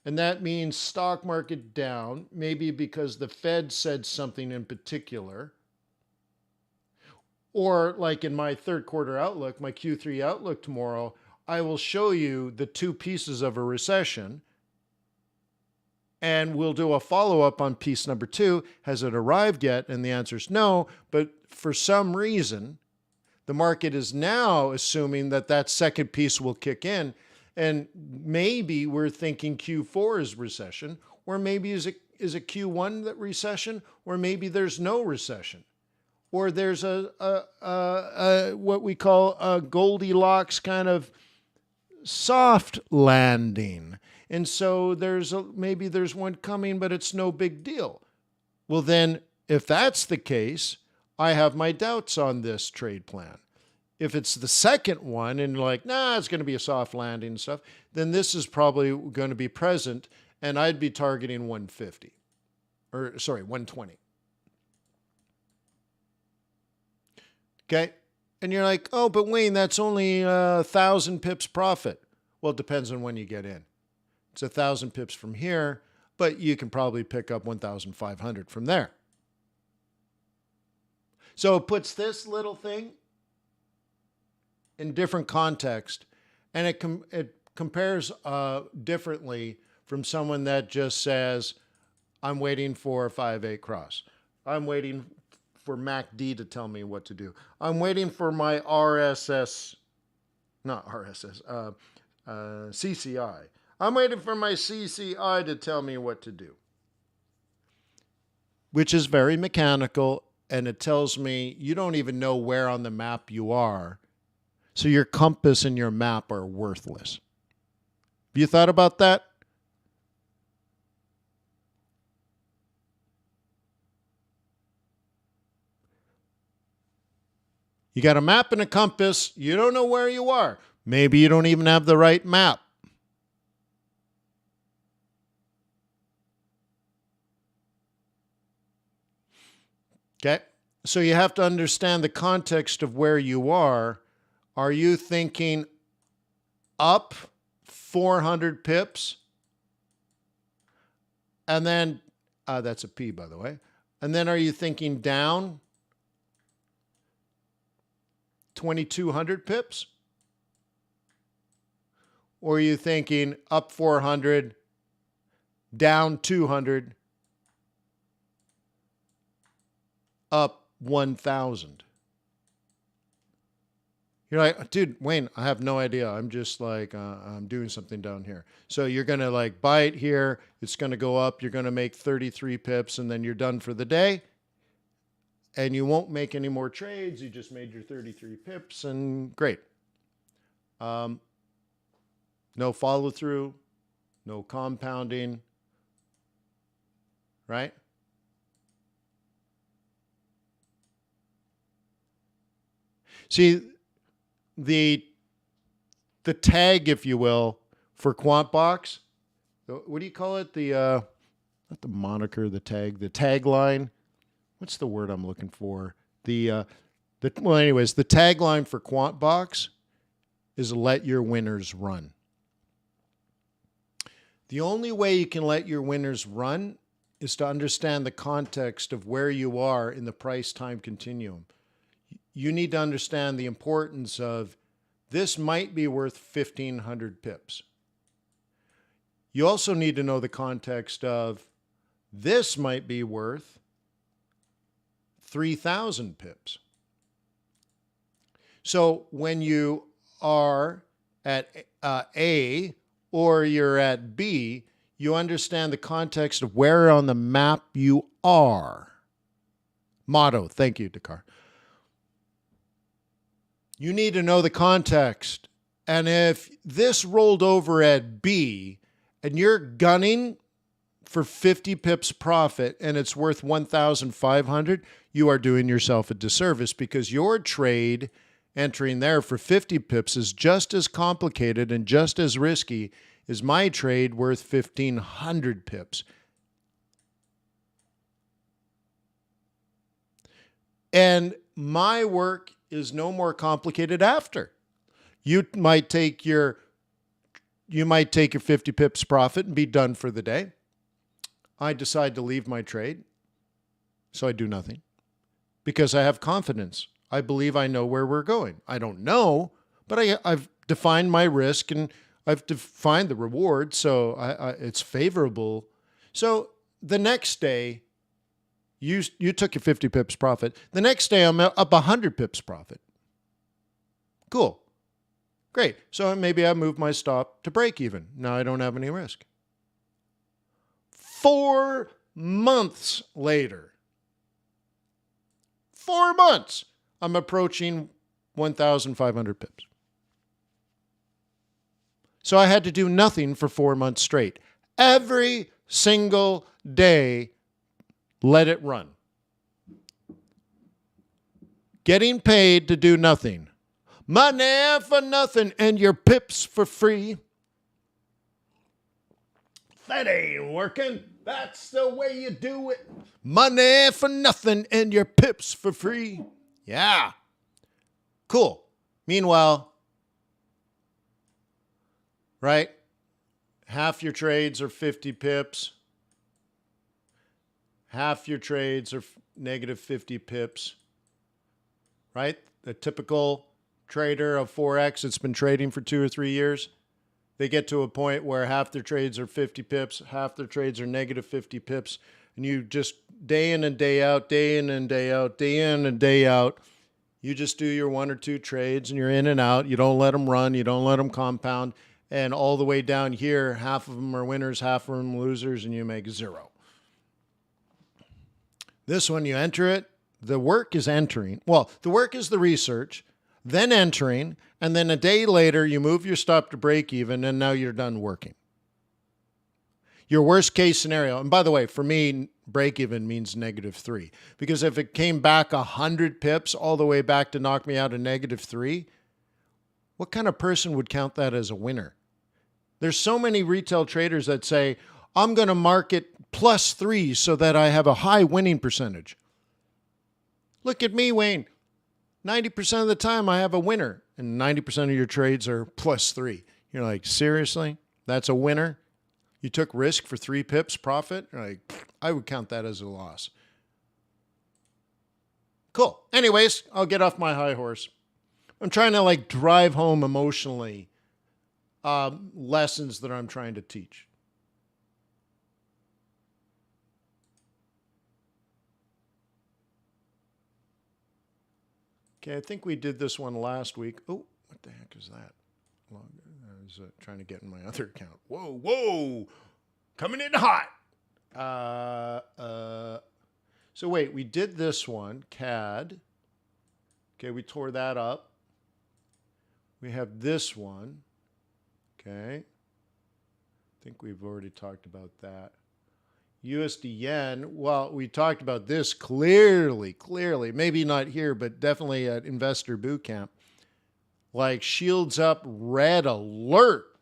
And that means stock market down, maybe because the Fed said something in particular. Or like in my third quarter outlook, my Q3 outlook tomorrow, I will show you the two pieces of a recession. And we'll do a follow-up on piece number 2. Has it arrived yet? And the answer is no. But for some reason, the market is now assuming that that second piece will kick in. And maybe we're thinking Q4 is recession, or maybe is it Q1 that recession, or maybe there's no recession. or there's what we call a Goldilocks kind of soft landing. And so maybe there's one coming, but it's no big deal. Well, then if that's the case, I have my doubts on this trade plan. If it's the second one and like, nah, it's going to be a soft landing and stuff, then this is probably going to be present, and I'd be targeting 150. Or sorry, 120. Okay? And you're like, oh, but Wayne, that's only 1,000 pips profit. Well, it depends on when you get in. It's 1,000 pips from here, but you can probably pick up 1,500 from there. So it puts this little thing in different context, and it compares differently from someone that just says, I'm waiting for a 5-8 cross. I'm waiting for MACD to tell me what to do. I'm waiting for my CCI. I'm waiting for my CCI to tell me what to do, which is very mechanical, and it tells me you don't even know where on the map you are. So your compass and your map are worthless. Have you thought about that? You got a map and a compass. You don't know where you are. Maybe you don't even have the right map. Okay? So you have to understand the context of where you are. Are you thinking up 400 pips? And then, that's a P, by the way. And then are you thinking down 2,200 pips? Or are you thinking up 400, down 200, up 1,000? You're like, dude, Wayne, I have no idea. I'm just like, I'm doing something down here. So you're going to like buy it here. It's going to go up. You're going to make 33 pips, and then you're done for the day. And you won't make any more trades. You just made your 33 pips, and great. No follow through, no compounding, right? See, the tag, if you will, for QuantBox, what do you call it? Not the moniker, the tagline. What's the word I'm looking for? The tagline for QuantBox is let your winners run. The only way you can let your winners run is to understand the context of where you are in the price-time continuum. You need to understand the importance of this might be worth 1,500 pips. You also need to know the context of this might be worth 3,000 pips. So when you are at A or you're at B, you understand the context of where on the map you are. Motto. Thank you, Dakar. You need to know the context. And if this rolled over at B and you're gunning for 50 pips profit and it's worth 1,500, you are doing yourself a disservice, because your trade entering there for 50 pips is just as complicated and just as risky as my trade worth 1,500 pips. And my work is no more complicated after. You might take your 50 pips profit and be done for the day. I decide to leave my trade, so I do nothing because I have confidence. I believe I know where we're going. I don't know, but I've defined my risk and I've defined the reward, so it's favorable. So the next day, you took your 50 pips profit. The next day, I'm up 100 pips profit. Cool. Great. So maybe I move my stop to break even. Now I don't have any risk. 4 months later, 4 months, I'm approaching 1,500 pips. So I had to do nothing for 4 months straight. Every single day, let it run. Getting paid to do nothing. Money for nothing and your pips for free. That ain't working. That's the way you do it. Money for nothing and your pips for free. Yeah. Cool. Meanwhile, right? Half your trades are 50 pips. Half your trades are negative 50 pips. Right? The typical trader of Forex that's been trading for 2 or 3 years, they get to a point where half their trades are 50 pips, half their trades are negative 50 pips, and you just day in and day out, day in and day out, day in and day out, you just do your 1 or 2 trades and you're in and out. You don't let them run. You don't let them compound. And all the way down here, half of them are winners, half of them losers, and you make zero. This one, you enter it. The work is entering. Well, the work is the research, then entering, and then a day later, you move your stop to break even, and now you're done working. Your worst case scenario, and by the way, for me, break even means -3, because if it came back 100 pips all the way back to knock me out of -3, what kind of person would count that as a winner? There's so many retail traders that say, I'm going to market +3 so that I have a high winning percentage. Look at me, Wayne. 90% of the time I have a winner, and 90% of your trades are +3. You're like, seriously? That's a winner? You took risk for 3 pips profit? You're like, I would count that as a loss. Cool. Anyways, I'll get off my high horse. I'm trying to drive home emotionally lessons that I'm trying to teach. Okay, I think we did this one last week. Oh, what the heck is that? I was trying to get in my other account. Whoa, coming in hot. So wait, we did this one, CAD. Okay, we tore that up. We have this one. Okay. I think we've already talked about that. USD yen, well, we talked about this clearly, maybe not here, but definitely at Investor Bootcamp. Shields up, red alert.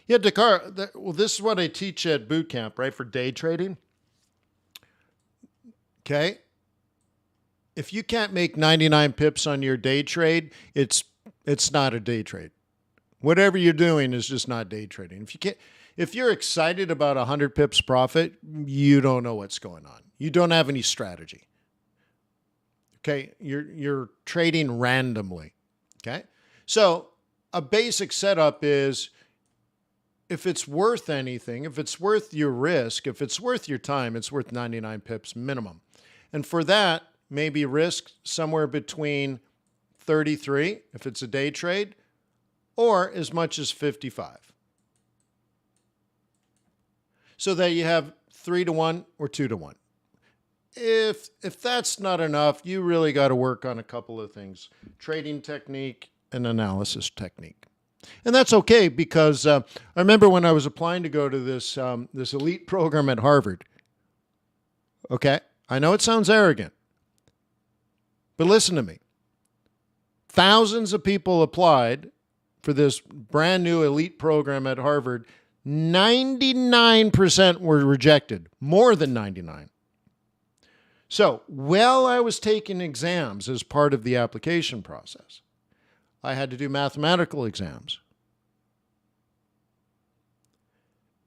Yeah, Dakar, well, this is what I teach at Bootcamp, right, for day trading. Okay. If you can't make 99 pips on your day trade, it's not a day trade. Whatever you're doing is just not day trading. If you're excited about 100 pips profit, you don't know what's going on. You don't have any strategy. Okay, you're trading randomly. Okay, so a basic setup is, if it's worth anything, if it's worth your risk, if it's worth your time, it's worth 99 pips minimum. And for that, maybe risk somewhere between 33 if it's a day trade, or as much as 55. So that you have 3-to-1 or 2-to-1. If that's not enough, you really got to work on a couple of things: trading technique and analysis technique. And that's okay, because I remember when I was applying to go to this elite program at Harvard. Okay, I know it sounds arrogant, but listen to me. Thousands of people applied for this brand new elite program at Harvard. 99% were rejected, more than 99. So while I was taking exams as part of the application process, I had to do mathematical exams.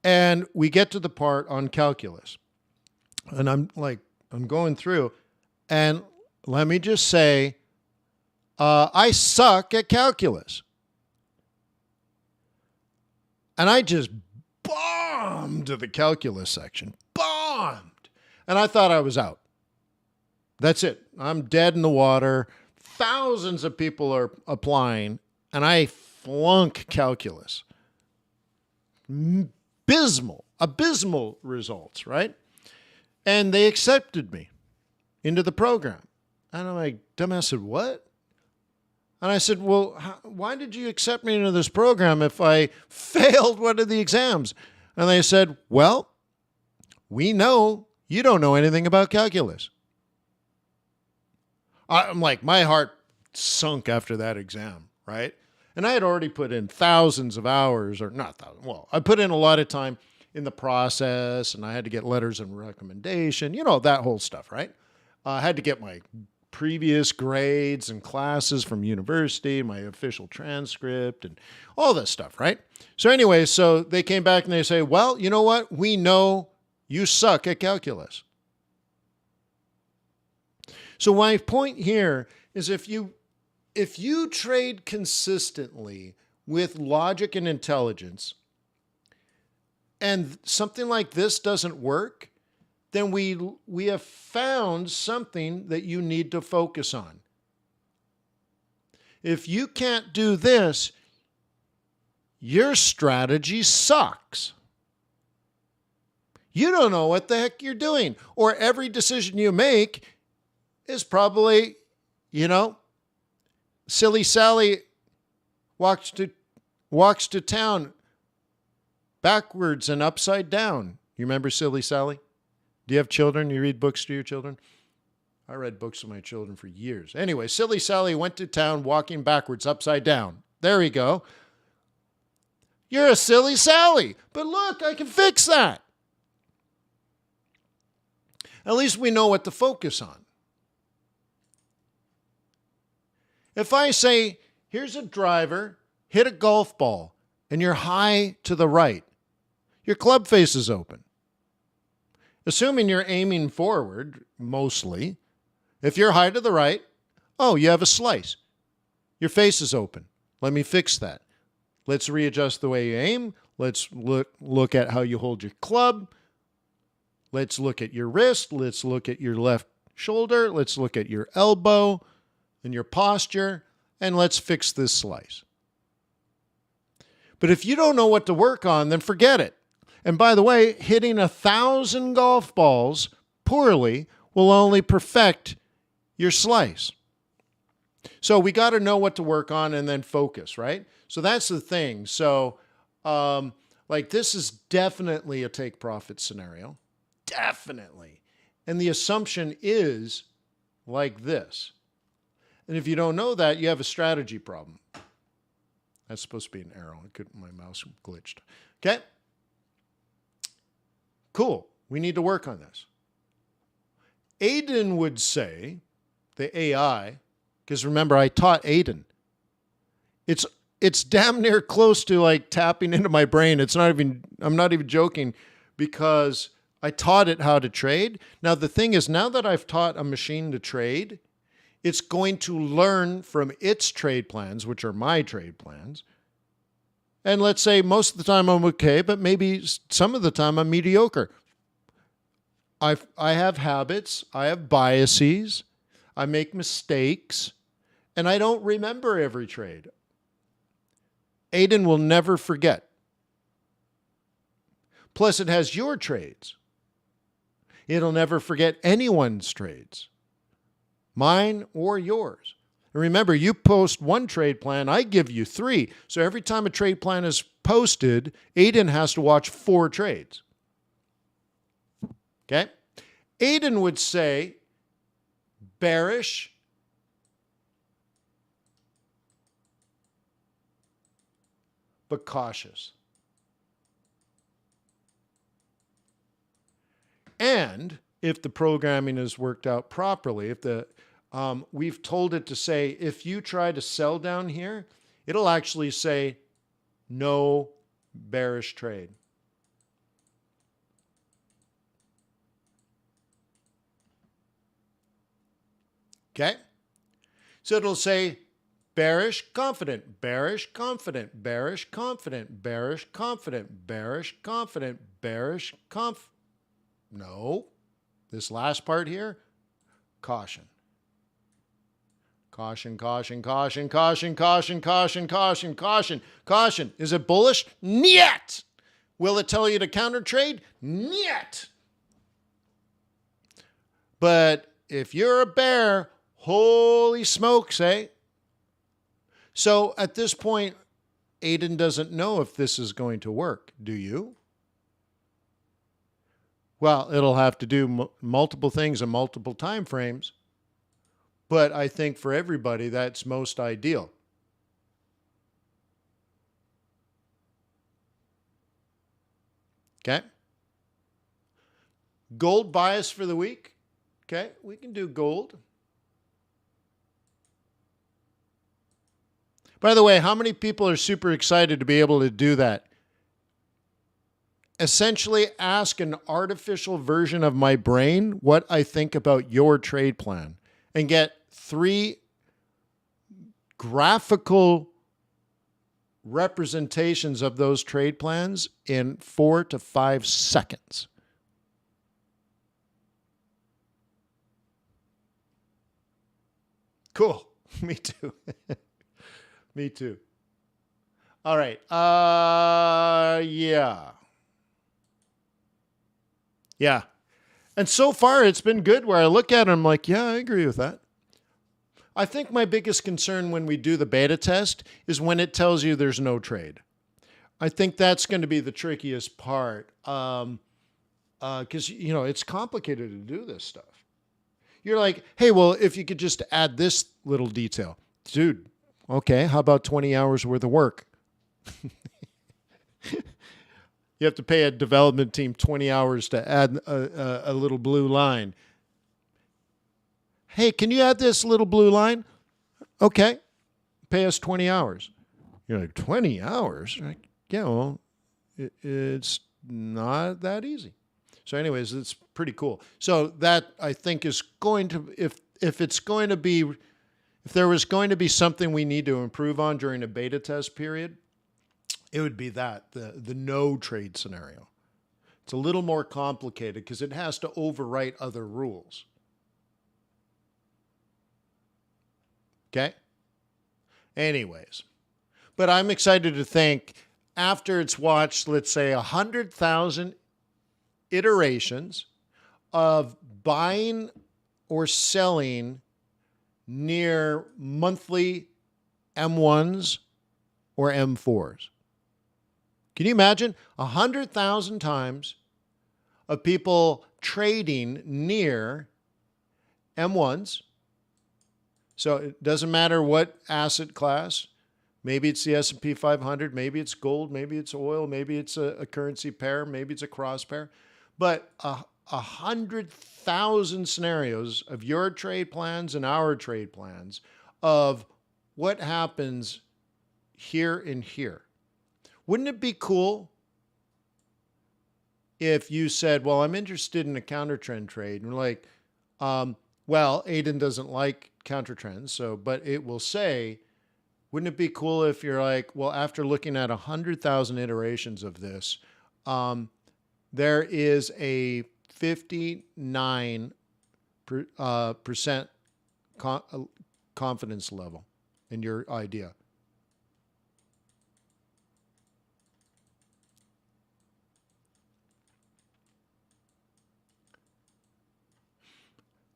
And we get to the part on calculus. And I'm going through, and let me just say, I suck at calculus. And I just bombed the calculus section. Bombed. And I thought I was out. That's it. I'm dead in the water. Thousands of people are applying, and I flunk calculus. abysmal results, right? And they accepted me into the program. And I'm like, dumbass said, what? And I said, well, why did you accept me into this program if I failed one of the exams? And they said, well, we know you don't know anything about calculus. I'm like, my heart sunk after that exam, right? And I had already put in thousands of hours, or not thousands. Well, I put in a lot of time in the process, and I had to get letters of recommendation, that whole stuff, right? I had to get my previous grades and classes from university, my official transcript, and all this stuff, right? So anyway, so they came back and they say, well, you know what? We know you suck at calculus. So my point here is if you trade consistently with logic and intelligence, and something like this doesn't work, then we have found something that you need to focus on. If you can't do this, your strategy sucks. You don't know what the heck you're doing, or every decision you make is probably, Silly Sally walks to town backwards and upside down. You remember Silly Sally? Do you have children? You read books to your children? I read books to my children for years. Anyway, Silly Sally went to town walking backwards, upside down. There we go. You're a Silly Sally. But look, I can fix that. At least we know what to focus on. If I say, here's a driver, hit a golf ball, and you're high to the right, your club face is open. Assuming you're aiming forward, mostly, if you're high to the right, oh, you have a slice. Your face is open. Let me fix that. Let's readjust the way you aim. Let's look at how you hold your club. Let's look at your wrist. Let's look at your left shoulder. Let's look at your elbow and your posture, and let's fix this slice. But if you don't know what to work on, then forget it. And by the way, hitting 1,000 golf balls poorly will only perfect your slice. So we got to know what to work on and then focus, right? So that's the thing. So this is definitely a take profit scenario. Definitely. And the assumption is like this. And if you don't know that, you have a strategy problem. That's supposed to be an arrow. My mouse glitched. Okay? Cool. We need to work on this. Aiden would say, the AI, because remember, I taught Aiden. It's damn near close to like tapping into my brain. I'm not even joking, because I taught it how to trade. Now, the thing is, now that I've taught a machine to trade, it's going to learn from its trade plans, which are my trade plans. And let's say most of the time I'm okay, but maybe some of the time I'm mediocre. I have habits, I have biases, I make mistakes, and I don't remember every trade. Aiden will never forget. Plus, it has your trades. It'll never forget anyone's trades, mine or yours. And remember, you post one trade plan, I give you 3. So every time a trade plan is posted, Aiden has to watch 4 trades. Okay? Aiden would say bearish, but cautious. And if the programming is worked out properly, if we've told it to say, if you try to sell down here, it'll actually say no bearish trade. Okay? So it'll say bearish, confident, bearish, confident, bearish, confident, bearish, confident, bearish, confident, bearish, No. This last part here, caution. Caution, caution, caution, caution, caution, caution, caution, caution, caution. Is it bullish? Niet! Will it tell you to counter trade? Niet. But if you're a bear, holy smokes, eh? So at this point, Aiden doesn't know if this is going to work. Do you? Well, it'll have to do multiple things in multiple time frames. But I think for everybody, that's most ideal. Okay. Gold bias for the week. Okay. We can do gold. By the way, how many people are super excited to be able to do that? Essentially ask an artificial version of my brain what I think about your trade plan and get 3 graphical representations of those trade plans in 4 to 5 seconds. Cool. Me too. Me too. All right. Yeah. Yeah. And so far, it's been good where I look at it, I'm like, yeah, I agree with that. I think my biggest concern when we do the beta test is when it tells you there's no trade. I think that's going to be the trickiest part because, it's complicated to do this stuff. You're like, hey, well, if you could just add this little detail. Dude, okay, how about 20 hours worth of work? You have to pay a development team 20 hours to add a little blue line. Hey, can you add this little blue line? Okay, pay us 20 hours. You're like, 20 hours? Like, yeah, well, it's not that easy. So anyways, it's pretty cool. So that I think is going to, if there was going to be something we need to improve on during a beta test period, it would be that, the no trade scenario. It's a little more complicated because it has to overwrite other rules. Okay? Anyways. But I'm excited to think after it's watched, let's say, 100,000 iterations of buying or selling near monthly M1s or M4s. Can you imagine 100,000 times of people trading near M1s? So it doesn't matter what asset class. Maybe it's the S&P 500. Maybe it's gold. Maybe it's oil. Maybe it's a currency pair. Maybe it's a cross pair. But 100,000 scenarios of your trade plans and our trade plans of what happens here and here. Wouldn't it be cool if you said, well, I'm interested in a counter trend trade. And we're like, well, Aiden doesn't like counter trends. But it will say, wouldn't it be cool if you're like, well, after looking at 100,000 iterations of this, there is a 59% confidence level in your idea.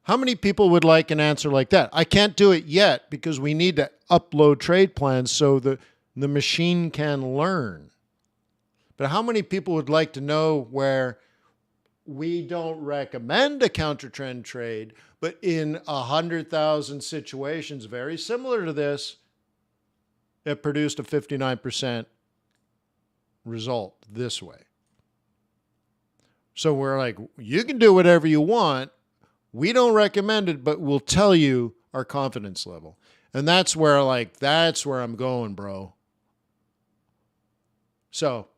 How many people would like an answer like that? I can't do it yet because we need to upload trade plans so the machine can learn. But how many people would like to know where we don't recommend a counter trend trade, but in 100,000 situations very similar to this, it produced a 59% result this way. So we're like, you can do whatever you want. We don't recommend it, but we'll tell you our confidence level. And that's where I'm going, bro. So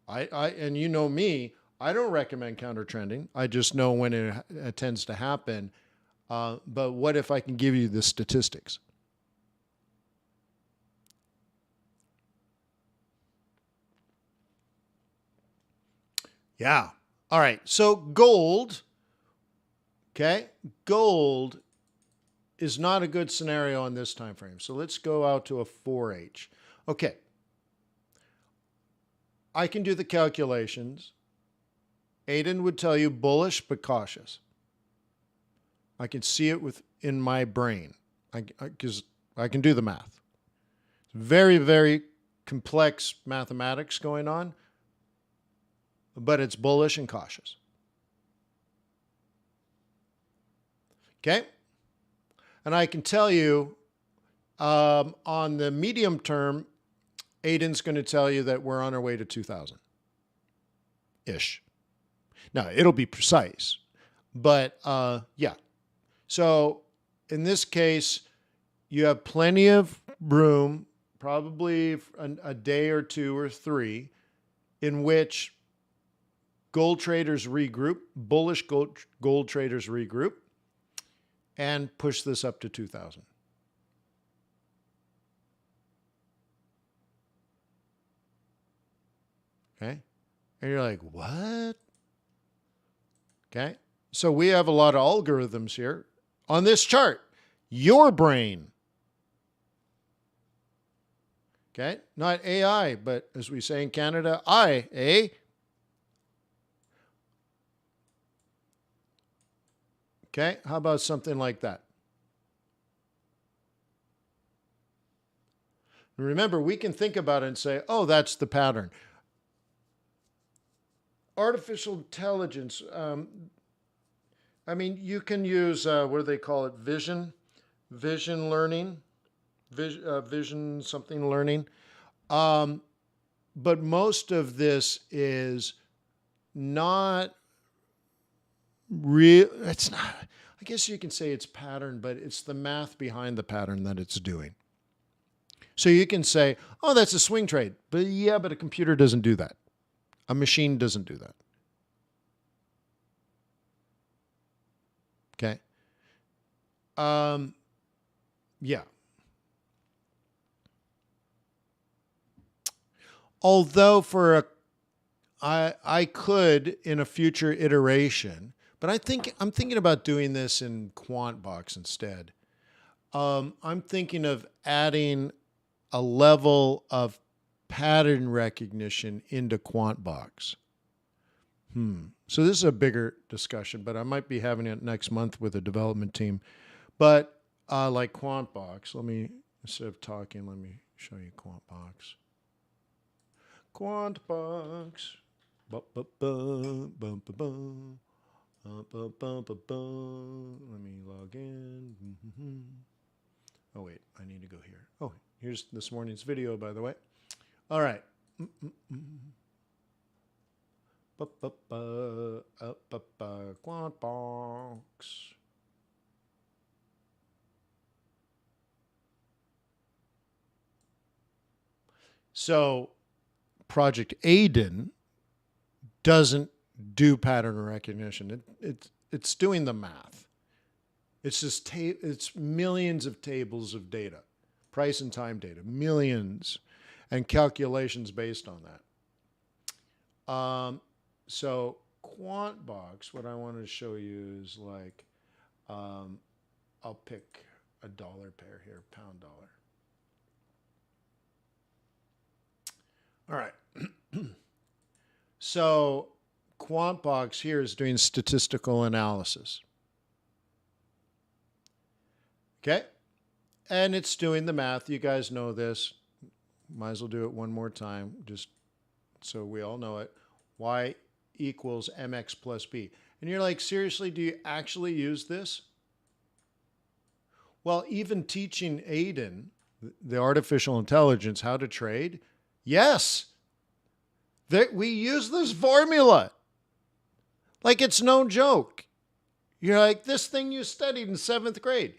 and you know me, I don't recommend counter trending. I just know when it tends to happen. But what if I can give you the statistics? Yeah. All right. So gold. Okay, gold is not a good scenario on this time frame. So let's go out to a 4H. Okay. I can do the calculations. Aiden would tell you bullish but cautious. I can see it within my brain because I can do the math. Very, very complex mathematics going on, but it's bullish and cautious. Okay? And I can tell you on the medium term, Aiden's going to tell you that we're on our way to 2000-ish. Now, it'll be precise, but yeah. So in this case, you have plenty of room, probably a day or two or three, in which gold traders regroup, bullish gold traders regroup, and push this up to 2000. Okay? And you're like, what? Okay? So we have a lot of algorithms here on this chart. Your brain. Okay? Not AI, but as we say in Canada, eh? Okay? How about something like that? Remember, we can think about it and say, oh, that's the pattern. Artificial intelligence. I mean, you can use, what do they call it? Vision learning, vision something learning. But most of this is not real. It's not, I guess you can say it's pattern, but it's the math behind the pattern that it's doing. So you can say, oh, that's a swing trade. But yeah, but a computer doesn't do that. A machine doesn't do that. Okay. Yeah. Although I could in a future iteration, but I'm thinking about doing this in QuantBox instead. I'm thinking of adding a level of pattern recognition into QuantBox. So this is a bigger discussion, but I might be having it next month with a development team. But like QuantBox, instead of talking, let me show you QuantBox. QuantBox. Let me log in. Oh, wait, I need to go here. Oh, here's this morning's video, by the way. All right. QuantBox. So Project Aiden doesn't do pattern recognition. It's doing the math. It's just it's millions of tables of data, price and time data, millions, and calculations based on that. So QuantBox, what I wanted to show you is like, I'll pick a dollar pair here, pound dollar. All right. So QuantBox here is doing statistical analysis. Okay. And it's doing the math. You guys know this. Might as well do it one more time, just so we all know it. Y equals mx plus b. And you're like, seriously, do you actually use this? Well, even teaching Aiden, the artificial intelligence, how to trade, yes, we use this formula. Like it's no joke. You're like, this thing you studied in 7th grade.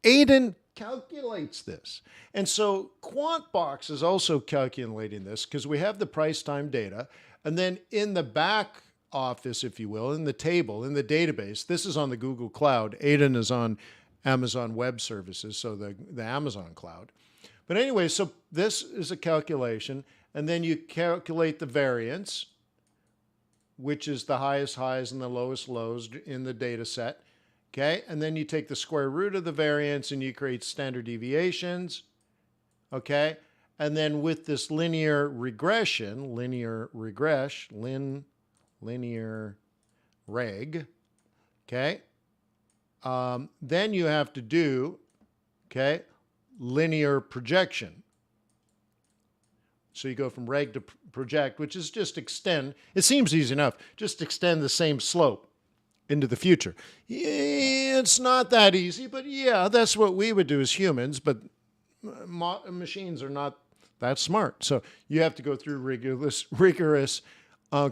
Aiden calculates this. And so QuantBox is also calculating this because we have the price time data. And then in the back office, if you will, in the table, in the database, this is on the Google Cloud. Aiden is on Amazon Web Services, so the Amazon Cloud. But anyway, so this is a calculation. And then you calculate the variance, which is the highest highs and the lowest lows in the data set. Okay, and then you take the square root of the variance and you create standard deviations. Okay, And then with this linear reg, okay, then you have to do, okay, linear projection. So you go from reg to project, which is just extend. It seems easy enough. Just extend the same slope into the future. It's not that easy, but yeah, that's what we would do as humans. But machines are not that smart. So you have to go through rigorous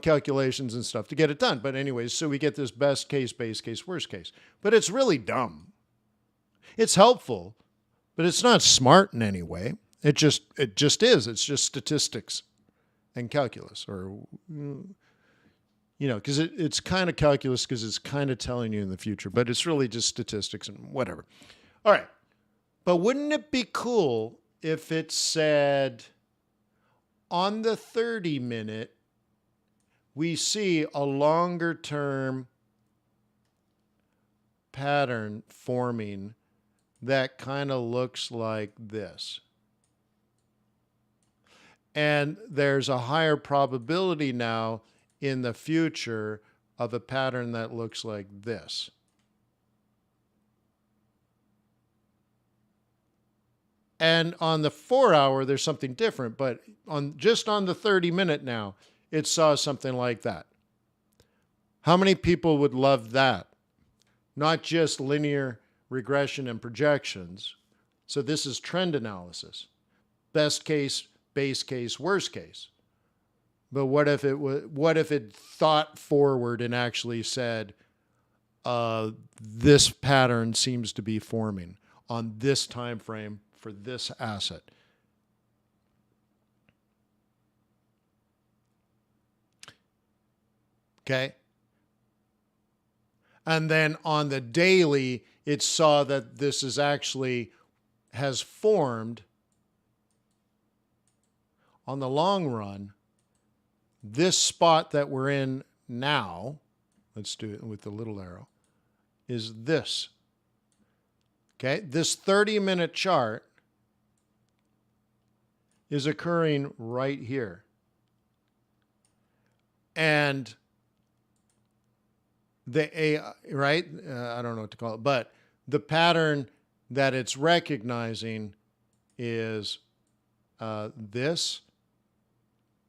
calculations and stuff to get it done. But anyways, so we get this best case, base case, worst case. But it's really dumb. It's helpful, but it's not smart in any way. It just is. It's just statistics and calculus, or, because it's kind of calculus because it's kind of telling you in the future, but it's really just statistics and whatever. All right. But wouldn't it be cool if it said on the 30-minute, we see a longer term pattern forming that kind of looks like this? And there's a higher probability now in the future of a pattern that looks like this. And on the 4-hour, there's something different, but just on the 30-minute now, it saw something like that. How many people would love that? Not just linear regression and projections. So this is trend analysis. Best case, base case, worst case. But what if it thought forward and actually said, this pattern seems to be forming on this time frame for this asset? Okay. And then on the daily, it saw that this is actually has formed on the long run. This spot that we're in now, let's do it with the little arrow, is this. Okay, this 30-minute chart is occurring right here. And the AI, right? I don't know what to call it, but the pattern that it's recognizing is this,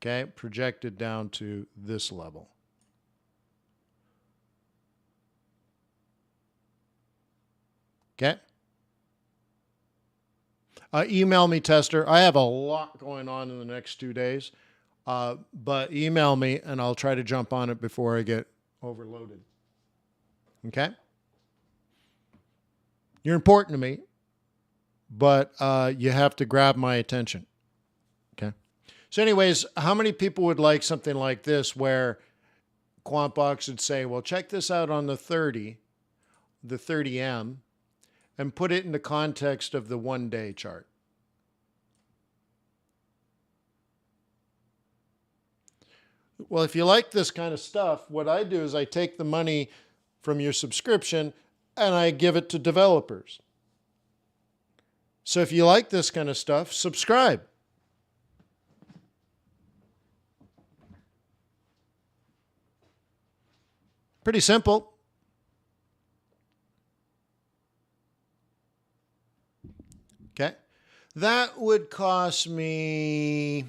okay, projected down to this level. Okay. Email me, Tester. I have a lot going on in the next 2 days, but email me and I'll try to jump on it before I get overloaded. Okay? You're important to me, but you have to grab my attention. Okay? So anyways, how many people would like something like this where QuantBox would say, well, check this out on the 30M, and put it in the context of the 1-day chart? Well, if you like this kind of stuff, what I do is I take the money from your subscription and I give it to developers. So if you like this kind of stuff, subscribe. Pretty simple. Okay. That would cost me,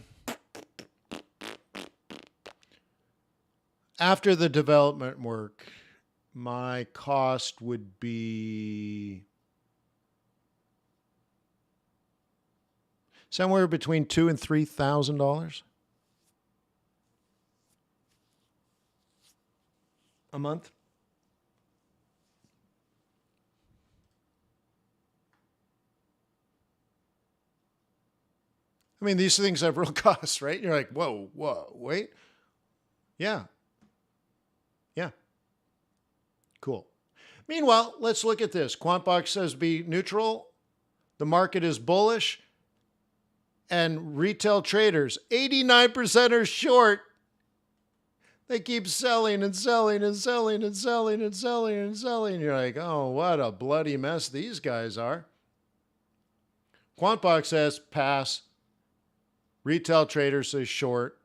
after the development work, my cost would be somewhere between $2,000 and $3,000 a month. I mean, these things have real costs, right? You're like, whoa, wait. Yeah. Yeah. Cool. Meanwhile, let's look at this. QuantBox says be neutral. The market is bullish. And retail traders, 89% are short. They keep selling and selling and selling and selling and selling and selling. You're like, oh, what a bloody mess these guys are. QuantBox says pass. Retail traders say short.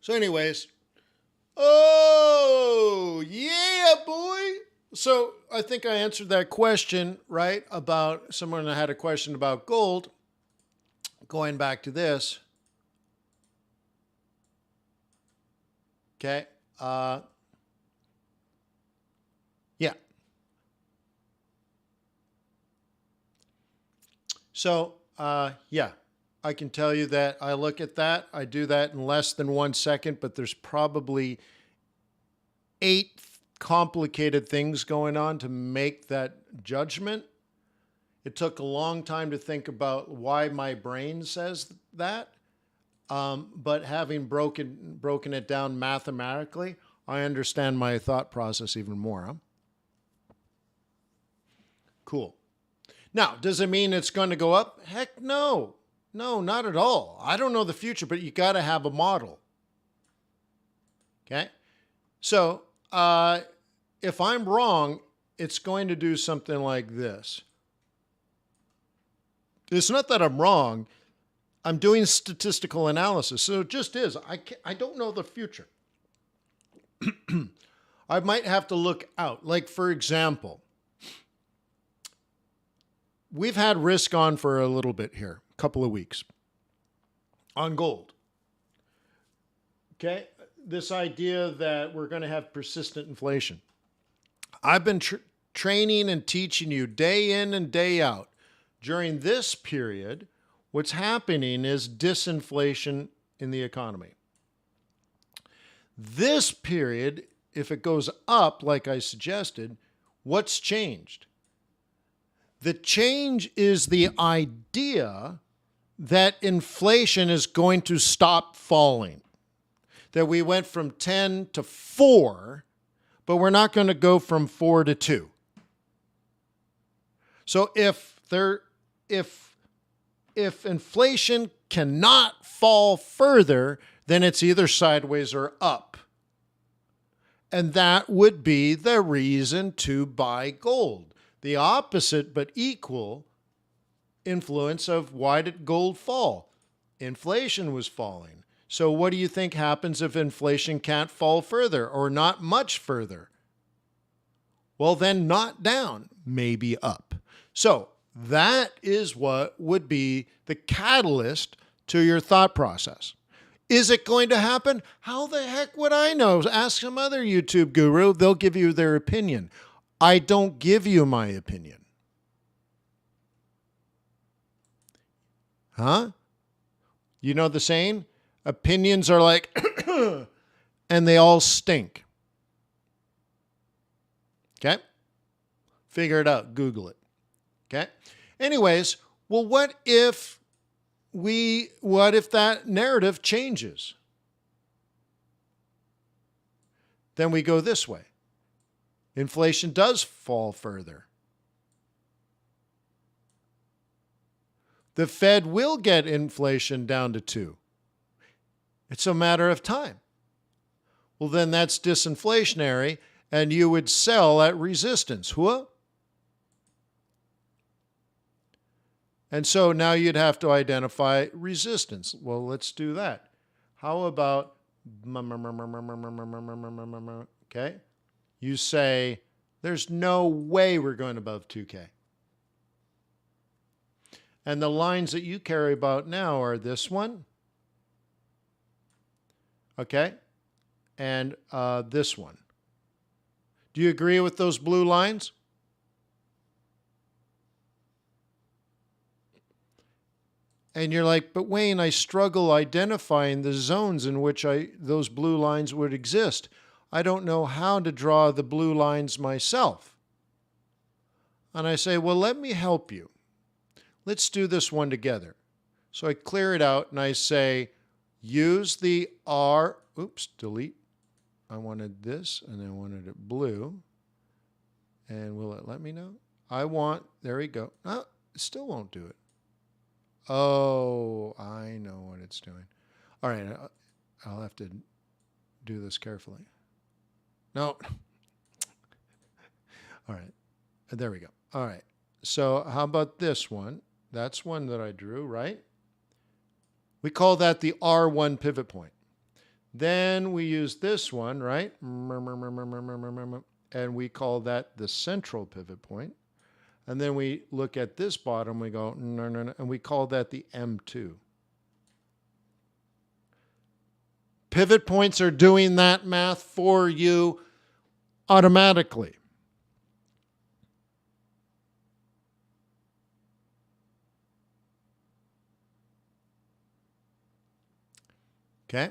So anyways, oh, yeah, boy. So I think I answered that question, right? About someone that had a question about gold. Going back to this. Okay. Yeah. So, yeah, I can tell you that I look at that. I do that in less than 1 second, but there's probably 8 complicated things going on to make that judgment. It took a long time to think about why my brain says that. But having broken it down mathematically, I understand my thought process even more. Huh? Cool. Now, does it mean it's going to go up? Heck no. No, not at all. I don't know the future, but you got to have a model. Okay? So, if I'm wrong, it's going to do something like this. It's not that I'm wrong. I'm doing statistical analysis. So it just is. I don't know the future. I might have to look out. Like, for example, we've had risk on for a little bit here, a couple of weeks, on gold. Okay? This idea that we're going to have persistent inflation. I've been training and teaching you day in and day out. During this period, what's happening is disinflation in the economy. This period, if it goes up, like I suggested, what's changed? The change is the idea that inflation is going to stop falling. That we went from 10 to 4, but we're not going to go from 4 to 2. So if inflation cannot fall further, then it's either sideways or up. And that would be the reason to buy gold. The opposite but equal influence of why did gold fall? Inflation was falling. So what do you think happens if inflation can't fall further or not much further? Well, then not down, maybe up. So that is what would be the catalyst to your thought process. Is it going to happen? How the heck would I know? Ask some other YouTube guru. They'll give you their opinion. I don't give you my opinion. Huh? You know the saying? Opinions are like, and they all stink. Okay? Figure it out. Google it. Okay? Anyways, well, what if that narrative changes? Then we go this way. Inflation does fall further. The Fed will get inflation down to 2. It's a matter of time. Well, then that's disinflationary, and you would sell at resistance. Huh? And so now you'd have to identify resistance. Well, let's do that. How about, okay? You say, there's no way we're going above 2K. And the lines that you care about now are this one, okay, and this one. Do you agree with those blue lines? And you're like, but Wayne, I struggle identifying the zones in which those blue lines would exist. I don't know how to draw the blue lines myself. And I say, well, let me help you. Let's do this one together. So I clear it out and I say, use the R, oops, delete. I wanted this and I wanted it blue. And will it let me know? There we go. Oh, it still won't do it. Oh, I know what it's doing. All right, I'll have to do this carefully. No. All right. There we go. All right. So how about this one? That's one that I drew, right? We call that the R1 pivot point. Then we use this one, right? And we call that the central pivot point. And then we look at this bottom, we go, no, and we call that the M2. Pivot points are doing that math for you automatically. Okay.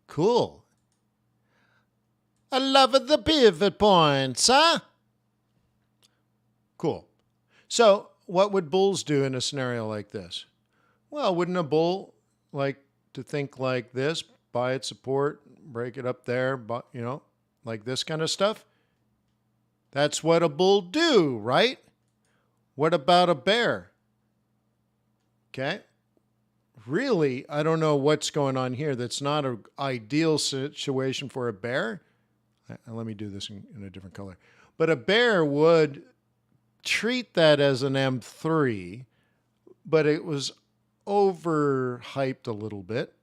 Cool. I love the pivot points, huh? Cool. So what would bulls do in a scenario like this? Well, wouldn't a bull like to think like this, buy its support, break it up there, but like this kind of stuff? That's what a bull do, right? What about a bear? Okay. Really, I don't know what's going on here. That's not an ideal situation for a bear. Let me do this in a different color. But a bear would treat that as an M3, but it was overhyped a little bit.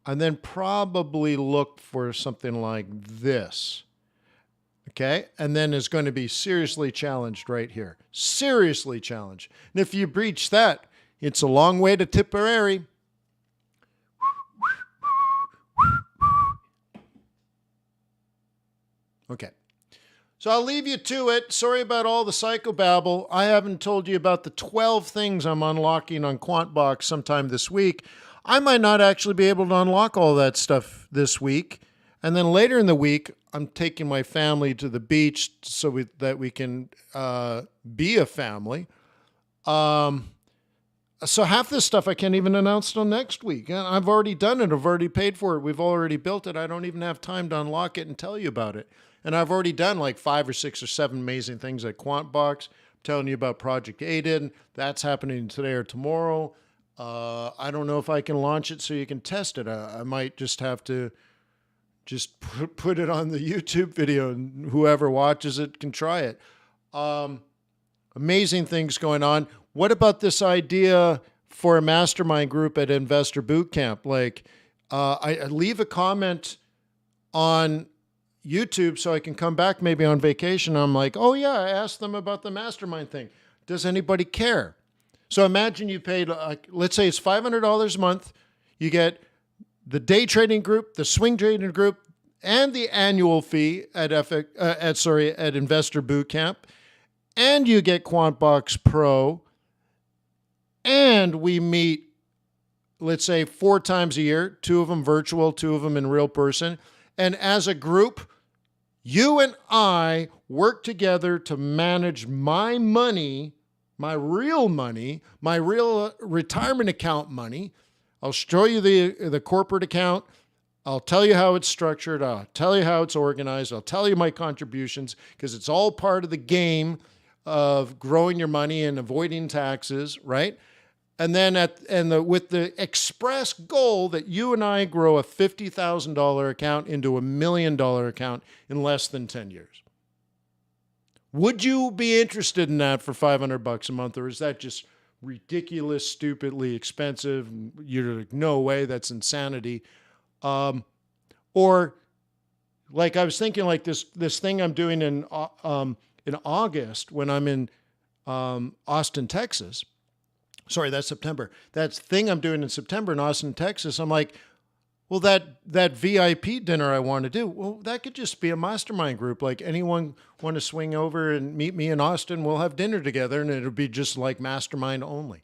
And then probably look for something like this. Okay? And then is going to be seriously challenged right here. Seriously challenged. And if you breach that, it's a long way to Tipperary. Okay. So I'll leave you to it. Sorry about all the psychobabble. I haven't told you about the 12 things I'm unlocking on QuantBox sometime this week. I might not actually be able to unlock all that stuff this week. And then later in the week, I'm taking my family to the beach so that we can be a family. So half this stuff I can't even announce till next week. And I've already done it. I've already paid for it. We've already built it. I don't even have time to unlock it and tell you about it. And I've already done like 5 or 6 or 7 amazing things at QuantBox. I'm telling you about Project Aiden. That's happening today or tomorrow. I don't know if I can launch it so you can test it. I might just have to just put it on the YouTube video and whoever watches it can try it. Amazing things going on. What about this idea for a mastermind group at Investor Bootcamp? Like, I leave a comment on YouTube so I can come back maybe on vacation. I'm like, oh yeah, I asked them about the mastermind thing. Does anybody care? So imagine you paid, let's say it's $500 a month. You get the day trading group, the swing trading group, and the annual fee at Investor Bootcamp. And you get QuantBox Pro. And we meet, let's say, 4 times a year, 2 of them virtual, 2 of them in real person. And as a group, you and I work together to manage my money, my real retirement account money. I'll show you the corporate account. I'll tell you how it's structured. I'll tell you how it's organized. I'll tell you my contributions because it's all part of the game of growing your money and avoiding taxes, right? And then with the express goal that you and I grow a $50,000 account into $1 million account in less than 10 years. Would you be interested in that for $500 a month, or is that just ridiculous, stupidly expensive? You're like, no way, that's insanity. Or like I was thinking, like this thing I'm doing in August when I'm in Austin, Texas. Sorry, that's September. That thing I'm doing in September in Austin, Texas. I'm like, well, that VIP dinner I want to do, well, that could just be a mastermind group. Like anyone want to swing over and meet me in Austin, we'll have dinner together and it'll be just like mastermind only.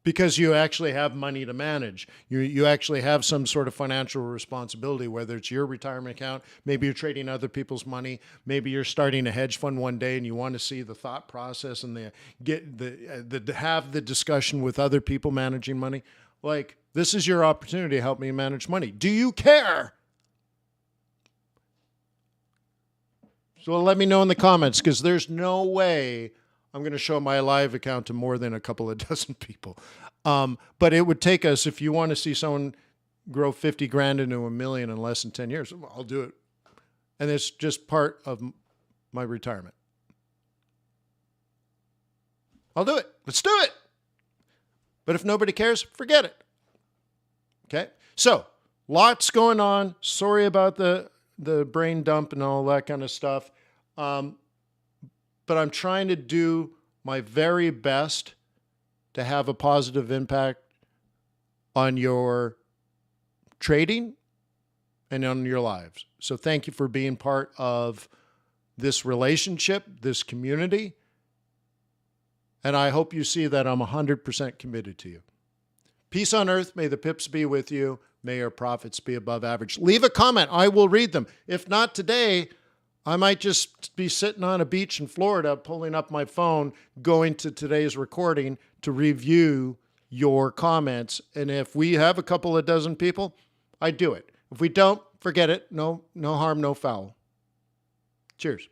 Because you actually have money to manage. You actually have some sort of financial responsibility, whether it's your retirement account, maybe you're trading other people's money, maybe you're starting a hedge fund one day and you want to see the thought process and have the discussion with other people managing money. Like, this is your opportunity to help me manage money. Do you care? So let me know in the comments, because there's no way I'm going to show my live account to more than a couple of dozen people. But it would take us, if you want to see someone grow 50 grand into $1 million in less than 10 years, I'll do it. And it's just part of my retirement. I'll do it. Let's do it. But if nobody cares, forget it. Okay? So, lots going on. Sorry about the brain dump and all that kind of stuff. But I'm trying to do my very best to have a positive impact on your trading and on your lives. So thank you for being part of this relationship, this community. And I hope you see that I'm 100% committed to you. Peace on earth. May the pips be with you. May your profits be above average. Leave a comment. I will read them. If not today, I might just be sitting on a beach in Florida, pulling up my phone, going to today's recording to review your comments. And if we have a couple of dozen people, I do it. If we don't, forget it. No harm, no foul. Cheers.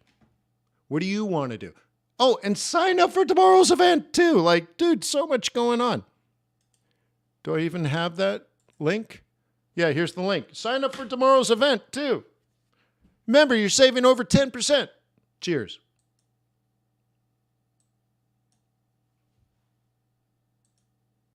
What do you want to do? Oh, and sign up for tomorrow's event too. Like, dude, so much going on. Do I even have that link? Yeah, here's the link. Sign up for tomorrow's event too. Remember, you're saving over 10%. Cheers.